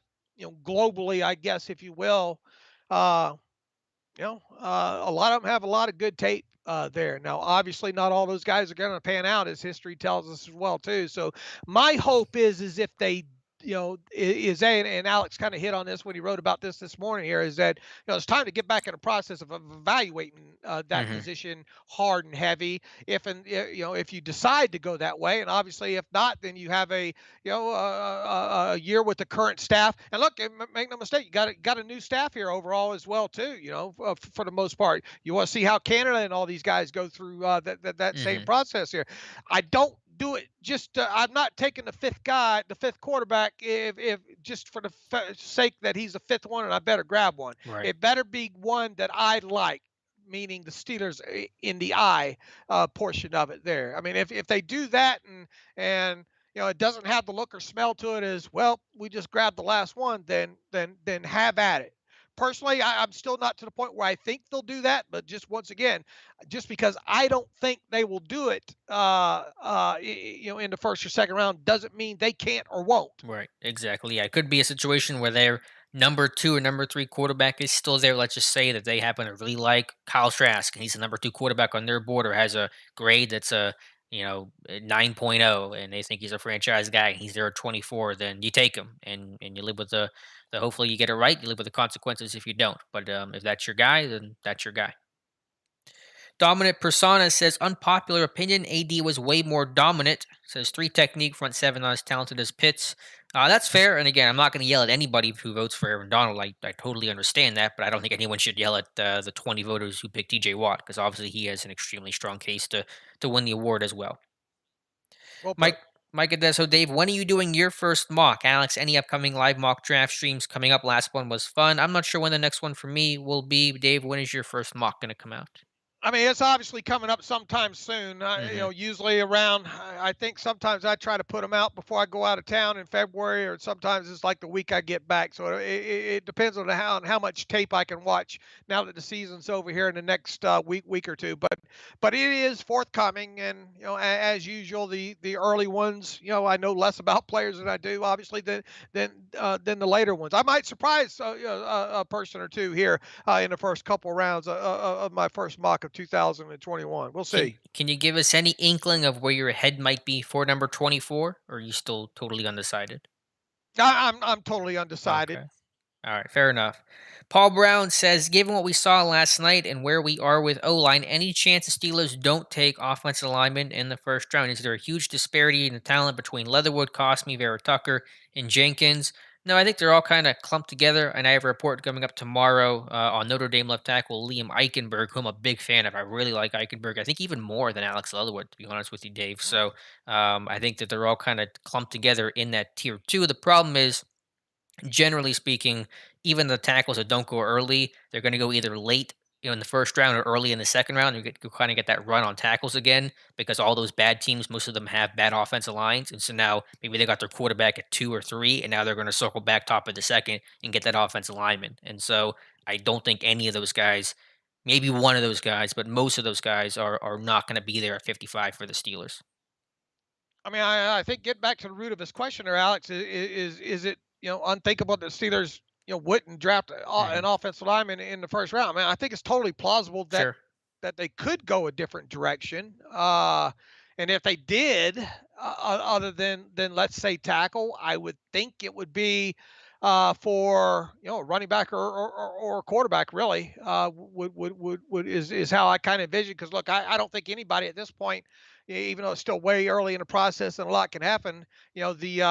globally, I guess, if you will. Uh, a lot of them have a lot of good tape there. Now, obviously, not all those guys are going to pan out, as history tells us as well too. So, my hope is if they, is and Alex kind of hit on this when he wrote about this morning here, is that it's time to get back in the process of evaluating that Hmm. position hard and heavy. If you decide to go that way, and obviously if not, then you have a year with the current staff. And look, make no mistake, you got a new staff here overall as well too. For the most part, you want to see how Canada and all these guys go through that same Hmm. process here. I don't do it just. I'm not taking the fifth quarterback, if just for the sake that he's the fifth one, and I better grab one. Right. It better be one that I like, meaning the Steelers in the eye portion of it there. I mean, if they do that and it doesn't have the look or smell to it as well, we just grabbed the last one, then have at it. Personally, I'm still not to the point where I think they'll do that, but just once again, just because I don't think they will do it, in the first or second round, doesn't mean they can't or won't. Right. Exactly. Yeah. It could be a situation where their number two or number three quarterback is still there. Let's just say that they happen to really like Kyle Trask and he's the number two quarterback on their board or has a grade that's a 9.0 and they think he's a franchise guy and he's there at 24, then you take him and you live with the hopefully you get it right. You live with the consequences if you don't. But if that's your guy, then that's your guy. Dominant Persona says unpopular opinion. AD was way more dominant. Says three technique front seven not as talented as Pitts. That's fair. And again, I'm not going to yell at anybody who votes for Aaron Donald. I totally understand that, but I don't think anyone should yell at the 20 voters who picked TJ Watt because obviously he has an extremely strong case to win the award as well. Well Mike put. Mike Adesso, Dave, when are you doing your first mock? Alex, any upcoming live mock draft streams coming up? Last one was fun. I'm not sure when the next one for me will be. Dave, when is your first mock going to come out? I mean, it's obviously coming up sometime soon. Mm-hmm. Usually around. I think sometimes I try to put them out before I go out of town in February, or sometimes it's like the week I get back. So it depends on how much tape I can watch now that the season's over here in the next week or two. But it is forthcoming, and as usual, the early ones. I know less about players than I do, obviously, than the later ones. I might surprise a person or two here in the first couple rounds of my first mock of 2021. We'll Can see. can you give us any inkling of where your head might be for number 24, or are you still totally undecided? I'm totally undecided. Okay. All right, fair enough. Paul Brown says, given what we saw last night and where we are with O line, any chance the Steelers don't take offensive linemen in the first round? Is there a huge disparity in the talent between Leatherwood, Cosme, Vera Tucker, and Jenkins? No, I think they're all kind of clumped together, and I have a report coming up tomorrow on Notre Dame left tackle Liam Eichenberg, who I'm a big fan of. I really like Eichenberg. I think even more than Alex Leatherwood, to be honest with you, Dave. Mm. So I think that they're all kind of clumped together in that tier two. The problem is, generally speaking, even the tackles that don't go early, they're going to go either late, in the first round or early in the second round. You kind of get that run on tackles again because all those bad teams, most of them have bad offensive lines, and so now maybe they got their quarterback at 2 or 3, and now they're going to circle back top of the second and get that offensive lineman. And so I don't think any of those guys, maybe one of those guys, but most of those guys are not going to be there at 55 for the Steelers. I mean, I think get back to the root of his question there, Alex. Is it unthinkable that the Steelers wouldn't draft Hmm. an offensive lineman in the first round? I mean, I think it's totally plausible that Sure. they could go a different direction. And if they did, other than let's say tackle, I would think it would be for a running back or a quarterback. Really, would is how I kind of envision. Because look, I don't think anybody at this point, even though it's still way early in the process and a lot can happen. The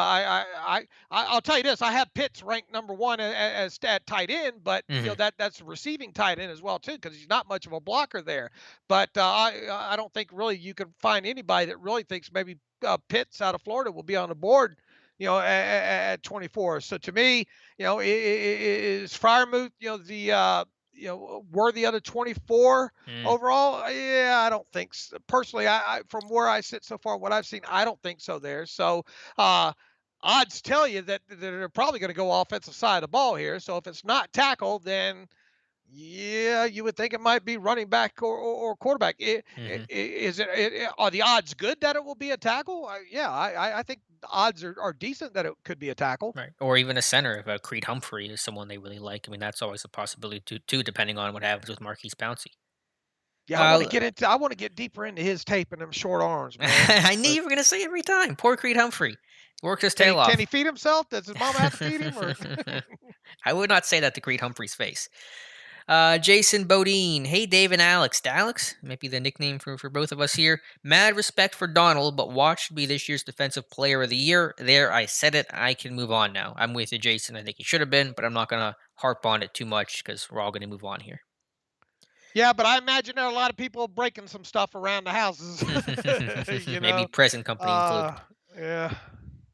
I'll tell you this: I have Pitts ranked number one as at tight end, but Hmm. that's receiving tight end as well too, because he's not much of a blocker there. But I don't think really you can find anybody that really thinks maybe Pitts out of Florida will be on the board. At 24. So to me, is Fryermuth, worthy of the 24 Mm. overall? Yeah, I don't think so. Personally, from where I sit so far, what I've seen, I don't think so there. So, uh, odds tell you that they're probably going to go offensive side of the ball here. So if it's not tackle, then yeah, you would think it might be running back or quarterback. Hmm. Are the odds good that it will be a tackle? Yeah, I think the odds are decent that it could be a tackle. Right. Or even a center if Creed Humphrey is someone they really like. I mean, that's always a possibility too, depending on what happens with Marquise Pouncey. Yeah, Uh, I want to get deeper into his tape and them short arms, man. I knew But you were going to say every time. Poor Creed Humphrey. Works his can he tail can he off. feed himself? Does his mama have to feed him or I would not say that to Creed Humphrey's face. Jason Bodine. Hey, Dave and Alex. Alex might be the nickname for both of us here. Mad respect for Donald, but Watt should be this year's Defensive Player of the Year. There, I said it. I can move on now. I'm with you, Jason. I think he should have been, but I'm not going to harp on it too much because we're all going to move on here. Yeah, but I imagine there are a lot of people breaking some stuff around the houses. you Maybe know. present company included. Uh yeah.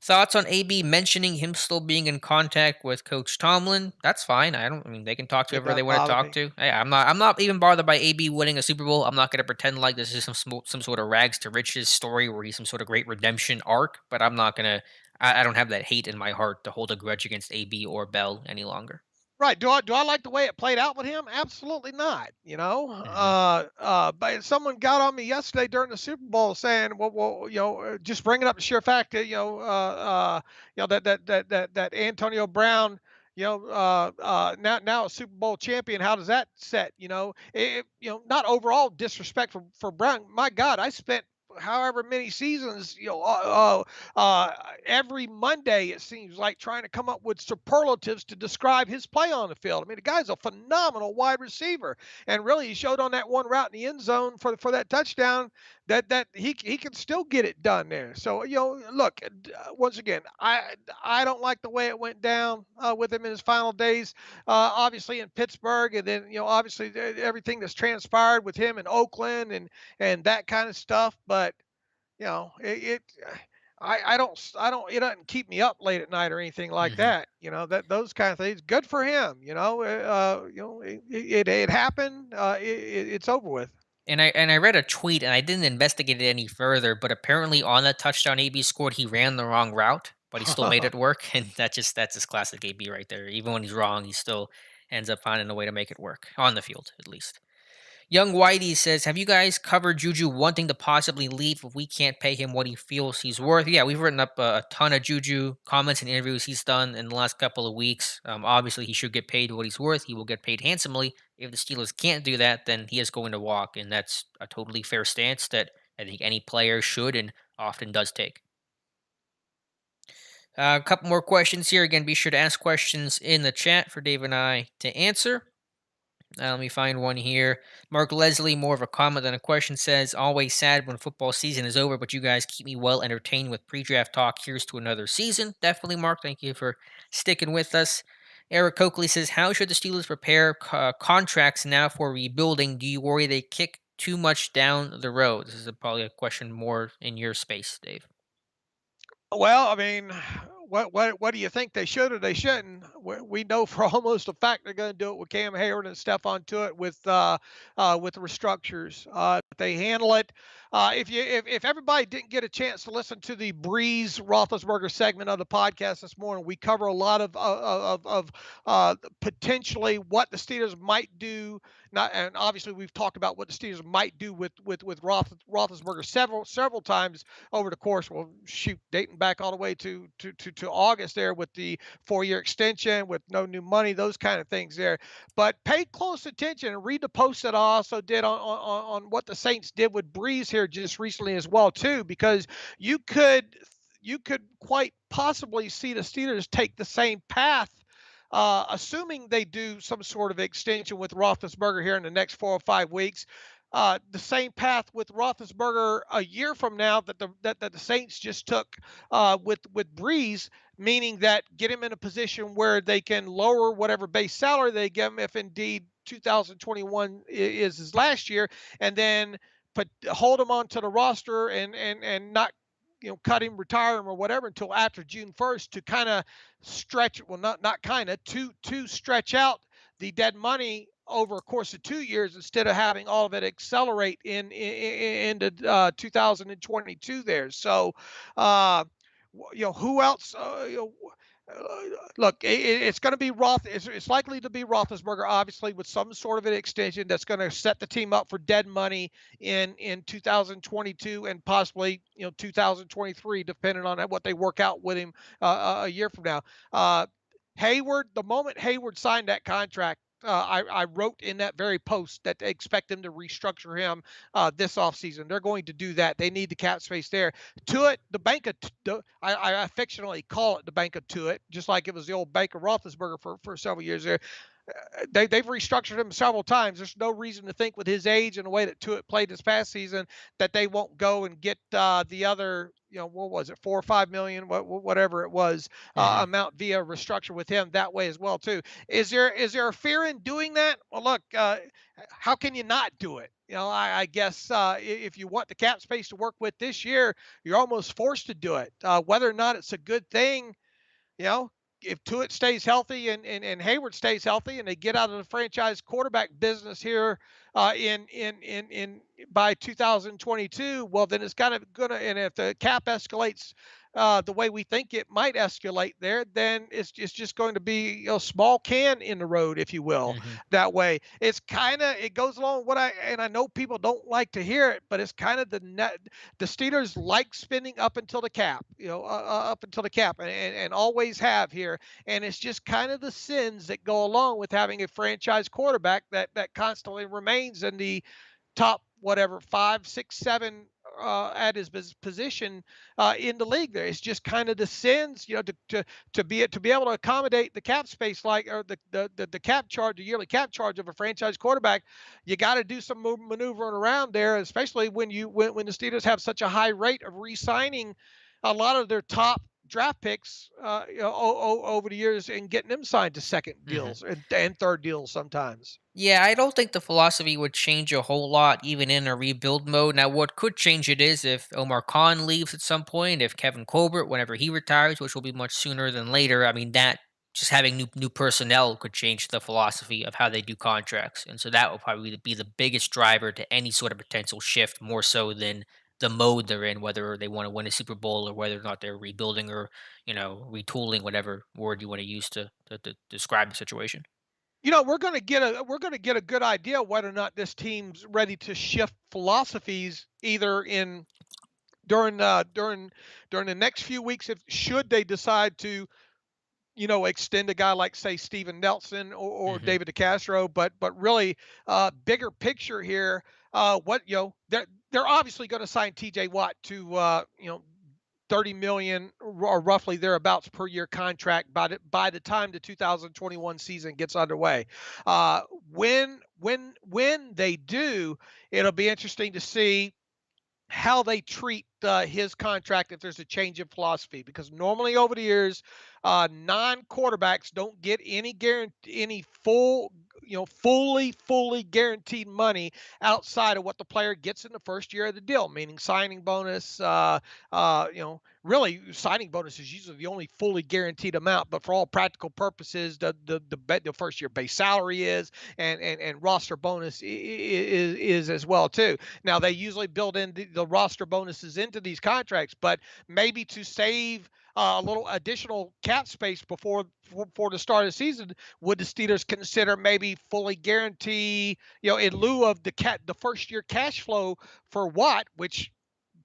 Thoughts on AB mentioning him still being in contact with Coach Tomlin? That's fine. I mean, they can talk to It whoever they doesn't want to bother talk me. to. Hey, I'm not even bothered by AB winning a Super Bowl. I'm not going to pretend like this is some sort of rags to riches story where he's some sort of great redemption arc. But I'm not gonna. I don't have that hate in my heart to hold a grudge against AB or Bell any longer. Right. Do I like the way it played out with him? Absolutely not. Hmm. But someone got on me yesterday during the Super Bowl saying, well just bringing up the sheer fact that that Antonio Brown, now a Super Bowl champion. How does that set? Not overall disrespect for Brown. My God, I spent however many seasons, every Monday, it seems like trying to come up with superlatives to describe his play on the field. I mean, the guy's a phenomenal wide receiver, and really, he showed on that one route in the end zone for that touchdown that he can still get it done there. So look, once again, I don't like the way it went down with him in his final days, obviously in Pittsburgh, and then obviously everything that's transpired with him in Oakland and that kind of stuff, but it I don't it doesn't keep me up late at night or anything like Hmm. that. That those kind of things. Good for him. It happened. It's over with. And I read a tweet and I didn't investigate it any further, but apparently on that touchdown AB scored, he ran the wrong route, but he still made it work, and that's just classic AB right there. Even when he's wrong, he still ends up finding a way to make it work on the field, at least. Young Whitey says, "Have you guys covered Juju wanting to possibly leave if we can't pay him what he feels he's worth?" Yeah, we've written up a ton of Juju comments and interviews he's done in the last couple of weeks. Obviously, he should get paid what he's worth. He will get paid handsomely. If the Steelers can't do that, then he is going to walk, and that's a totally fair stance that I think any player should and often does take. A couple more questions here. Again, be sure to ask questions in the chat for Dave and I to answer. Let me find one here. Mark Leslie, more of a comment than a question, says, always sad when football season is over, but you guys keep me well entertained with pre draft talk. Here's to another season. Definitely, Mark. Thank you for sticking with us. Eric Coakley says, how should the Steelers prepare contracts now for rebuilding? Do you worry they kick too much down the road? This is probably a question more in your space, Dave. Well, I mean, what do you think they should or they shouldn't? We know for almost a fact they're going to do it with Cam Hayward and Stephon Tuitt with restructures. If they handle it. If everybody didn't get a chance to listen to the Breeze Roethlisberger segment of the podcast this morning, we cover a lot of potentially what the Steelers might do. Not, and obviously we've talked about what the Steelers might do with Roethlisberger several times over the course. Well, shoot, dating back all the way to August there with the 4-year extension with no new money, those kind of things there. But pay close attention and read the post that I also did on what the Saints did with Breeze here just recently as well too, because you could quite possibly see the Steelers take the same path, assuming they do some sort of extension with Roethlisberger here in the next 4 or 5 weeks. The same path with Roethlisberger a year from now that the Saints just took with Breeze, meaning that get him in a position where they can lower whatever base salary they give him if indeed 2021 is his last year, and then hold him onto the roster and not cut him, retire him, or whatever until after June 1st to kind of stretch. Well, not kind of to stretch out the dead money over a course of 2 years instead of having all of it accelerate into 2022 there. So, uh, who else? Look, it's going to be It's likely to be Roethlisberger, obviously, with some sort of an extension that's going to set the team up for dead money in 2022 and possibly 2023, depending on what they work out with him a year from now. Hayward, the moment Hayward signed that contract, I wrote in that very post that they expect them to restructure him this offseason. They're going to do that. They need the cap space there. To it, the bank of I affectionately call it the bank of Tuitt, just like it was the old bank of Roethlisberger for several years there. They've restructured him several times. There's no reason to think with his age and the way that Tuitt played this past season that they won't go and get the other, what was it, 4 or 5 million, whatever it was, Hmm. amount via restructure with him that way as well too. Is there a fear in doing that? Well, look, how can you not do it? I guess if you want the cap space to work with this year, you're almost forced to do it. Whether or not it's a good thing, you know, if Tuitt stays healthy and Hayward stays healthy and they get out of the franchise quarterback business here in by 2022, well then it's kind of gonna, and if the cap escalates the way we think it might escalate there, then it's just going to be a small can in the road, if you will. Hmm. That way, it goes along with what I know people don't like to hear it, but it's kind of the net. The Steelers like spending up until the cap, up until the cap, and always have here. And it's just kind of the sins that go along with having a franchise quarterback that constantly remains in the top whatever 5, 6, 7 at his position in the league. There, it's just kind of the sins, to be able to accommodate the cap space like or the cap charge, the yearly cap charge of a franchise quarterback. You got to do some maneuvering around there, especially when the Steelers have such a high rate of re-signing a lot of their top draft picks over the years and getting them signed to second Hmm. deals and third deals sometimes. Yeah, I don't think the philosophy would change a whole lot, even in a rebuild mode. Now, what could change it is if Omar Khan leaves at some point, if Kevin Colbert, whenever he retires, which will be much sooner than later. I mean, that just having new personnel could change the philosophy of how they do contracts, and so that will probably be the biggest driver to any sort of potential shift, more so than the mode they're in, whether they want to win a Super Bowl or whether or not they're rebuilding or retooling, whatever word you want to use to describe the situation. We're going to get a good idea whether or not this team's ready to shift philosophies either in during the next few weeks, if should they decide to extend a guy like say Steven Nelson or Hmm. David DeCastro, but really bigger picture here. What they're obviously going to sign TJ Watt to 30 million or roughly thereabouts per year contract by the time the 2021 season gets underway. Uh, when they do, it'll be interesting to see how they treat his contract if there's a change in philosophy, because normally over the years, non-quarterbacks don't get any guarantee, any full, fully guaranteed money outside of what the player gets in the first year of the deal, meaning signing bonus. Really, signing bonus is usually the only fully guaranteed amount, but for all practical purposes, the first year base salary is, and roster bonus is as well too. Now they usually build in the roster bonuses into these contracts, but maybe to save a little additional cap space before the start of the season, would the Steelers consider maybe fully guarantee, in lieu of the first year cash flow for Watt, which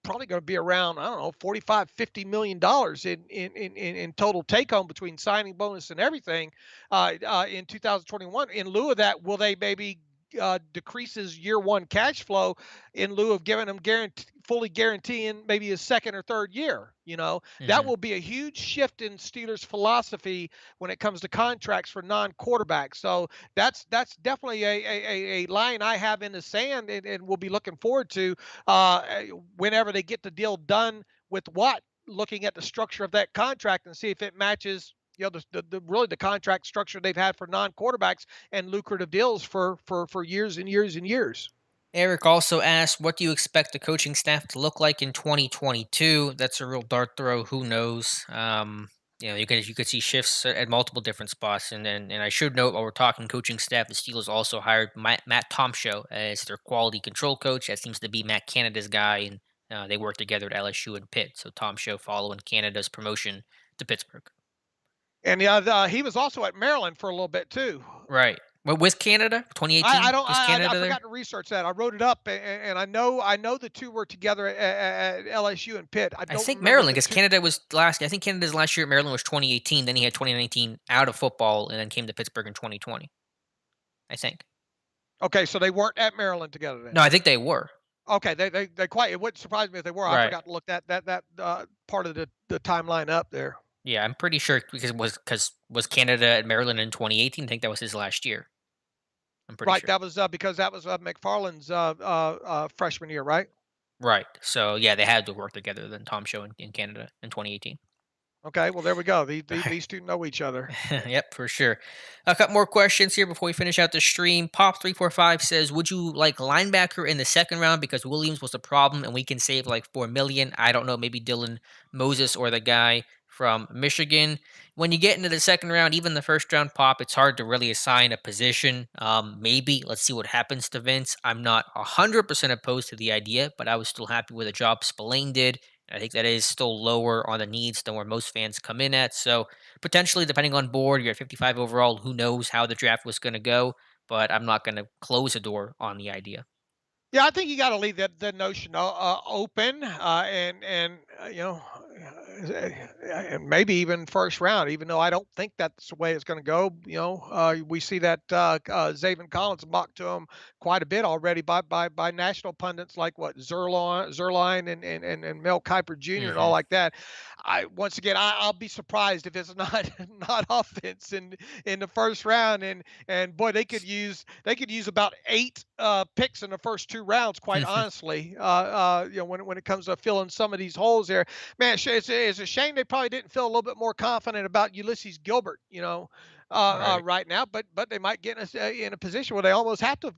probably going to be around, I don't know, 45, $50 million in total take home between signing bonus and everything in 2021. In lieu of that, will they maybe decrease his year one cash flow in lieu of giving him fully guaranteeing maybe his second or third year? That Hmm. will be a huge shift in Steelers philosophy when it comes to contracts for non-quarterbacks. So that's definitely a line I have in the sand, and we'll be looking forward to uh, whenever they get the deal done with Watt, looking at the structure of that contract and see if it matches, really the contract structure they've had for non-quarterbacks and lucrative deals for years and years and years. Eric also asked, "What do you expect the coaching staff to look like in 2022?" That's a real dart throw. Who knows? You could see shifts at multiple different spots, and I should note while we're talking coaching staff, the Steelers also hired Matt Tomshow as their quality control coach. That seems to be Matt Canada's guy, and they work together at LSU and Pitt. So Tomshow following Canada's promotion to Pittsburgh. And he was also at Maryland for a little bit too. Right. Well, with Canada, I 2018 don't was I Canada there? forgot to research that. I wrote it up, and I know the two were together at LSU and Pitt. I I don't think remember Maryland, the because two. Canada was last. I think Canada's last year at Maryland was 2018. Then he had 2019 out of football, and then came to Pittsburgh in 2020. I think. Okay, so they weren't at Maryland together then. No, I think they were. Okay, they quite. It wouldn't surprise me if they were. I Right. forgot to look that part of the timeline up there. Yeah, I'm pretty sure because was Canada at Maryland in 2018. I think that was his last year. I'm pretty Right, sure. that was because that was McFarland's freshman year, right? Right. So yeah, they had to work together. Then Tom Show in Canada in 2018. Okay, well there we go. These two know each other. Yep, for sure. A couple more questions here before we finish out the stream. Pop345 says, "Would you like linebacker in the second round because Williams was a problem and we can save like 4 million? I don't know, maybe Dylan Moses or the guy from Michigan." When you get into the second round, even the first round, Pop, it's hard to really assign a position. Maybe let's see what happens to Vince. I'm not 100% opposed to the idea, but I was still happy with the job Spillane did. I think that is still lower on the needs than where most fans come in at. So potentially, depending on board, you're at 55 overall. Who knows how the draft was going to go? But I'm not going to close the door on the idea. Yeah, I think you got to leave that notion open, and maybe even first round. Even though I don't think that's the way it's going to go. We see that Zaven Collins mocked to him quite a bit already by national pundits like what Zerline and Mel Kiper Jr. and all Hmm. like that. I'll be surprised if it's not not offense in the first round, and boy, they could use about 8 picks in the first 2 rounds. Quite honestly, when it comes to filling some of these holes there, man, it's a shame they probably didn't feel a little bit more confident about Ulysses Gilbert. Right. Right now, but they might get in a position where they almost have to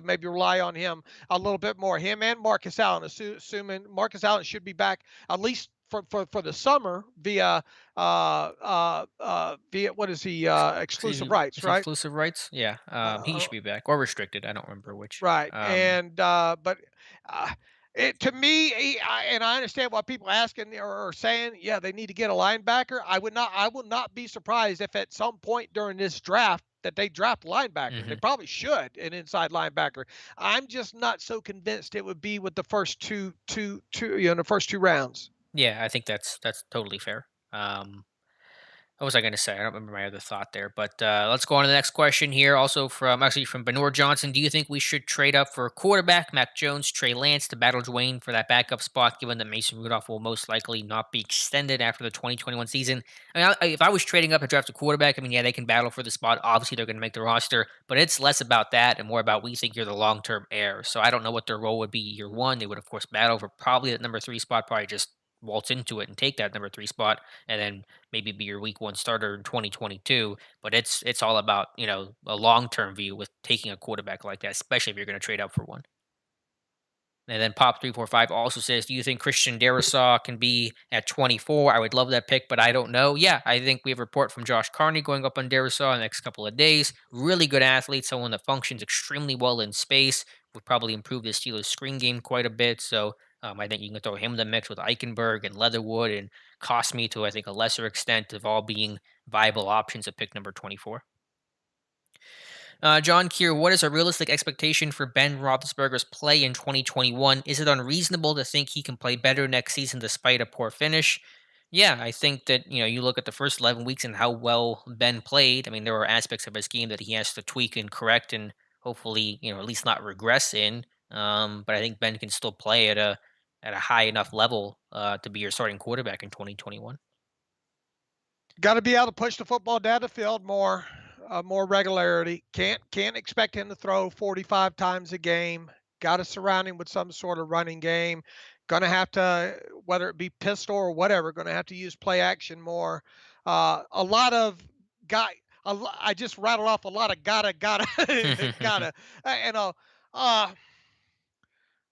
maybe rely on him a little bit more. Him and Marcus Allen, assuming Marcus Allen should be back at least for the summer via what is he exclusive rights, Is he right? exclusive rights? Yeah. He Uh, should be back or restricted. I don't remember which. right, and but uh, it to me, and I understand why people asking or saying, yeah, they need to get a linebacker. I will not be surprised if at some point during this draft that they draft linebacker. They Hmm. probably should an inside linebacker. I'm just not so convinced it would be with the first two the first 2 rounds. Yeah, I think that's totally fair. What was I going to say? I don't remember my other thought there. But let's go on to the next question here. Also from Benor Johnson. Do you think we should trade up for a quarterback, Mac Jones, Trey Lance to battle Dwayne for that backup spot, given that Mason Rudolph will most likely not be extended after the 2021 season? I mean, if I was trading up to draft a quarterback, I mean, yeah, they can battle for the spot. Obviously, they're going to make the roster, but it's less about that and more about we think you're the long term heir. So I don't know what their role would be year one. They would, of course, battle for probably that number three spot, probably just waltz into it and take that number three spot and then maybe be your week one starter in 2022. But it's all about a long term view with taking a quarterback like that, especially if you're going to trade up for one. And then Pop345 also says, "Do you think Christian Darisaw can be at 24? I would love that pick, but I don't know." Yeah, I think we have a report from Josh Carney going up on Darisaw in the next couple of days. Really good athlete, someone that functions extremely well in space. Would probably improve the Steelers' screen game quite a bit. So I think you can throw him in the mix with Eichenberg and Leatherwood and Cosme to I think a lesser extent of all being viable options at pick number 24. John Kier, what is a realistic expectation for Ben Roethlisberger's play in 2021? Is it unreasonable to think he can play better next season despite a poor finish? Yeah, I think that you look at the first 11 weeks and how well Ben played. I mean, there are aspects of his game that he has to tweak and correct, and hopefully, at least not regress in. But I think Ben can still play at a high enough level to be your starting quarterback in 2021. Got to be able to push the football down the field more regularity. Can't expect him to throw 45 times a game. Got to surround him with some sort of running game. Going to have to, whether it be pistol or whatever, going to have to use play action more. A lot of guy. I just rattled off a lot of gotta gotta. You know, uh,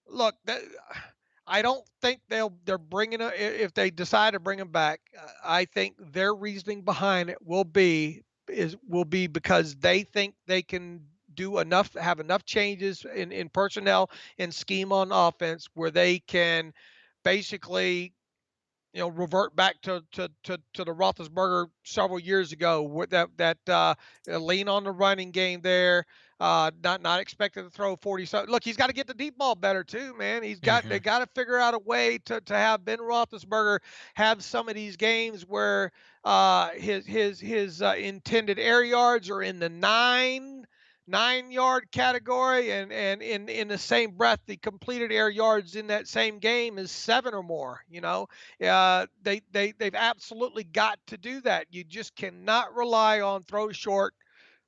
look, I don't think they're bringing if they decide to bring him back. I think their reasoning behind it will be because they think they can have enough changes in personnel and scheme on offense where they can basically revert back to the Roethlisberger several years ago with that lean on the running game there. Not expected to throw 40. So look, he's got to get the deep ball better too, man. They Hmm. got to figure out a way to have Ben Roethlisberger have some of these games where his intended air yards are in the 9 yard category, and in the same breath the completed air yards in that same game is 7 or more. They've absolutely got to do that. You just cannot rely on throw short,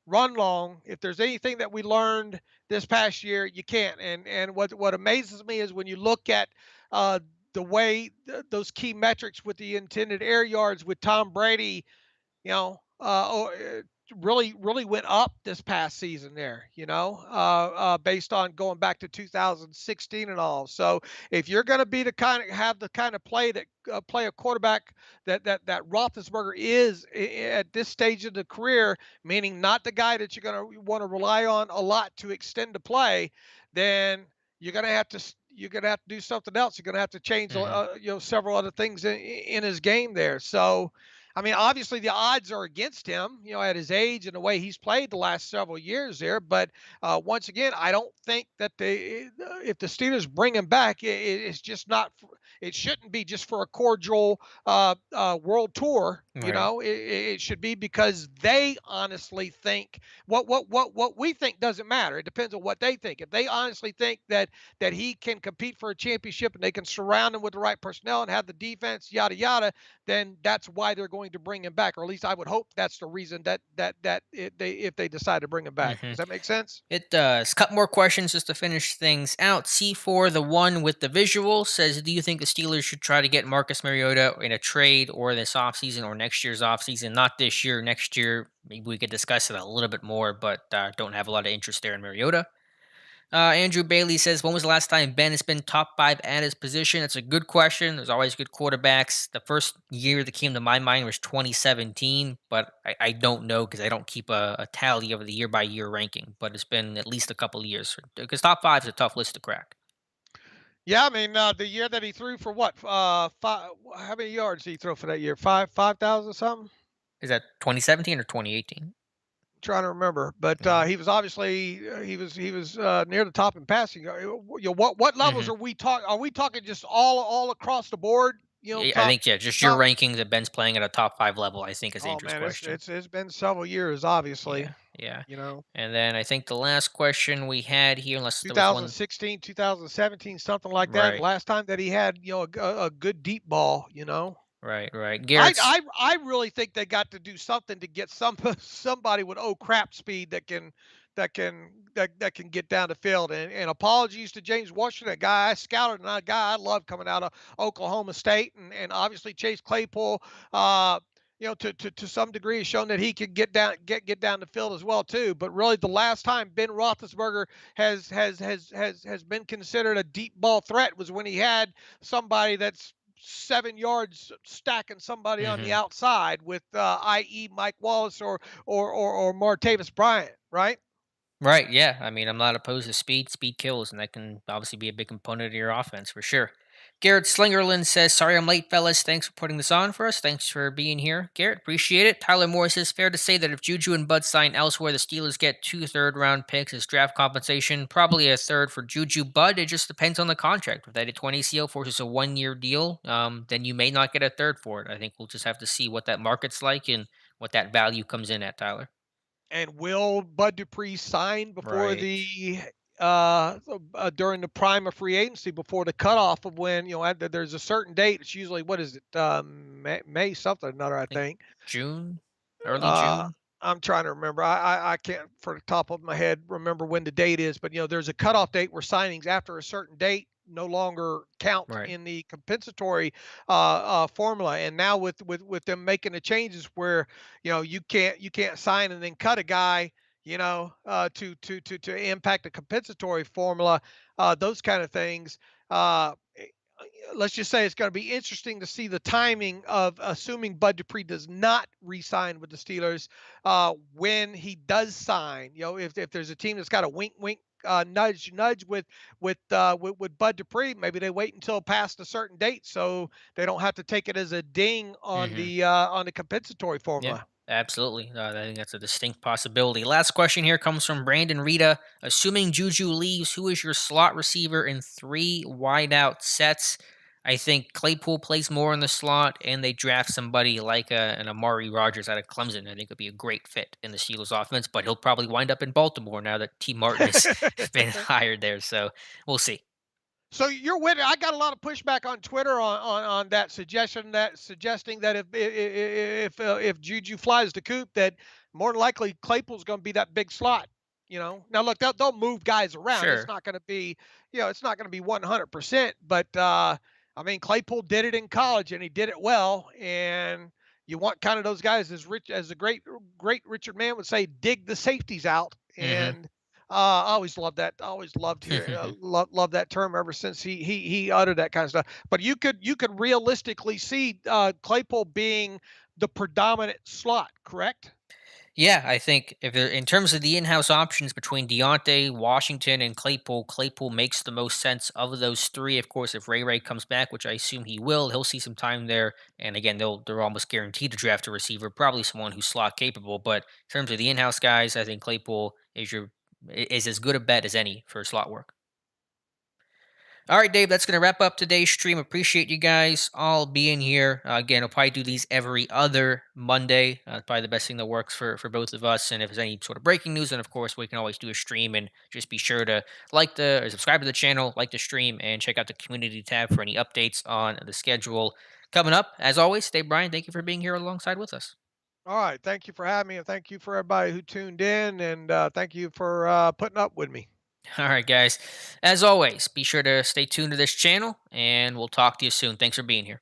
run long. If there's anything that we learned this past year, you can't. And what amazes me is when you look at the way those key metrics with the intended air yards with Tom Brady, really went up this past season there, based on going back to 2016 and all. So if you're going to be the kind of play that play a quarterback that Roethlisberger is at this stage of the career, meaning not the guy that you're going to want to rely on a lot to extend the play, then you're gonna have to do something else. You're gonna have to change, Hmm. several other things in his game there. So, I mean, obviously the odds are against him, at his age and the way he's played the last several years there. But once again, I don't think that if the Steelers bring him back, it's just not. It shouldn't be just for a cordial world tour. Right. It should be because they honestly think what we think doesn't matter. It depends on what they think. If they honestly think that he can compete for a championship and they can surround him with the right personnel and have the defense, yada yada, then that's why they're going to bring him back, or at least I would hope that's the reason if they decide to bring him back. Hmm. Does that make sense? It does. Couple more questions just to finish things out. C4, the one with the visual, says, "Do you think the Steelers should try to get Marcus Mariota in a trade or this offseason or next year's offseason? Not this year, next year. Maybe we could discuss it a little bit more, but don't have a lot of interest there in Mariota." Andrew Bailey says, "When was the last time Ben has been top five at his position?" That's a good question. There's always good quarterbacks. The first year that came to my mind was 2017, but I don't know because I don't keep a tally of the year by year ranking. But it's been at least a couple of years because top five is a tough list to crack. Yeah, I mean, the year that he threw for what? Five, how many yards did he throw for that year? 5,000 something. Is that 2017 or 2018? Trying to remember, but he was obviously he was near the top in passing. What levels Mm-hmm. are we talking? Are we talking just all across the board? I top think, yeah, just your top. ranking that Ben's playing at a top 5 level, I think is the Oh interest man, question. it's been several years, obviously. Yeah, yeah. You know, And then I think the last question we had here, unless there was one. 2016, 2017, something like that. Right, Last time that he had a good deep ball. right, right. I, Garrett's. I I really think they got to do something to get somebody with crap speed that can get down the field. And apologies to James Washington, a guy I scouted and a guy I love coming out of Oklahoma State, and obviously Chase Claypool. To some degree, has shown that he can get down the field as well too. But really, the last time Ben Roethlisberger has been considered a deep ball threat was when he had somebody that's 7 yards stacking somebody on the Mhm. outside with i.e. Mike Wallace or Martavis Bryant, right? Right, yeah. I mean, I'm not opposed to speed. Speed kills, and that can obviously be a big component of your offense for sure. Garrett Slingerland says, "Sorry I'm late, fellas. Thanks for putting this on for us. Thanks for being here, Garrett. Appreciate it." Tyler Moore says, "Fair to say that if Juju and Bud sign elsewhere, the Steelers get 2 third-round picks as draft compensation. Probably a third for Juju. Bud, it just depends on the contract. If that 20 ACL forces a 1 year deal, then you may not get a third for it. I think we'll just have to see what that market's like and what that value comes in at, Tyler." And will Bud Dupree sign before Right. the during the prime of free agency, before the cutoff of when there's a certain date? It's usually, what is it, May something or another, I Think think. June, early Uh, June. I'm trying to remember. I can't, for the top of my head, remember when the date is, but there's a cutoff date where signings after a certain date no longer count Right. in the compensatory formula. And now with them making the changes where you can't sign and then cut a guy, to impact the compensatory formula, those kind of things. Uh, let's just say it's going to be interesting to see the timing of, assuming Bud Dupree does not re-sign with the Steelers, when he does sign. If there's a team that's got a wink wink, nudge nudge with Bud Dupree, maybe they wait until past a certain date so they don't have to take it as a ding Mhm. on the compensatory Yeah, formula. absolutely. I think that's a distinct possibility. Last question here comes from Brandon Rita. Assuming Juju leaves, who is your slot receiver in 3 wideout sets? I think Claypool plays more in the slot, and they draft somebody like an Amari Rogers out of Clemson. I think would be a great fit in the Steelers offense, but he'll probably wind up in Baltimore now that T. Martin has been hired there. So we'll see. So you're with it. I got a lot of pushback on Twitter on that suggestion, that suggesting that if Juju flies the coop, that more than likely Claypool's going to be that big slot. Now look, they'll move guys around. It's Sure. not going to be, it's not going to be 100%. But I mean, Claypool did it in college and he did it well. And you want kind of those guys, as rich as the great Richard Mann would say, dig the safeties out. Hmm. And I always loved that. I always loved that term ever since he uttered that kind of stuff. But you could realistically see Claypool being the predominant slot, correct? Yeah, I think if they're in terms of the in-house options between Deontay, Washington, and Claypool, Claypool makes the most sense of those three. Of course, if Ray comes back, which I assume he will, he'll see some time there. And again, they're almost guaranteed to draft a receiver, probably someone who's slot capable. But in terms of the in-house guys, I think Claypool is as good a bet as any for slot work. All right, Dave, that's going to wrap up today's stream. Appreciate you guys all being here. Again, I'll probably do these every other Monday. Probably the best thing that works for both of us. And if there's any sort of breaking news, then of course we can always do a stream. And just be sure to or subscribe to the channel, like the stream, and check out the community tab for any updates on the schedule coming up. As always, Dave Bryan, thank you for being here alongside with us. All right. Thank you for having me, and thank you for everybody who tuned in, and thank you for putting up with me. All right, guys. As always, be sure to stay tuned to this channel, and we'll talk to you soon. Thanks for being here.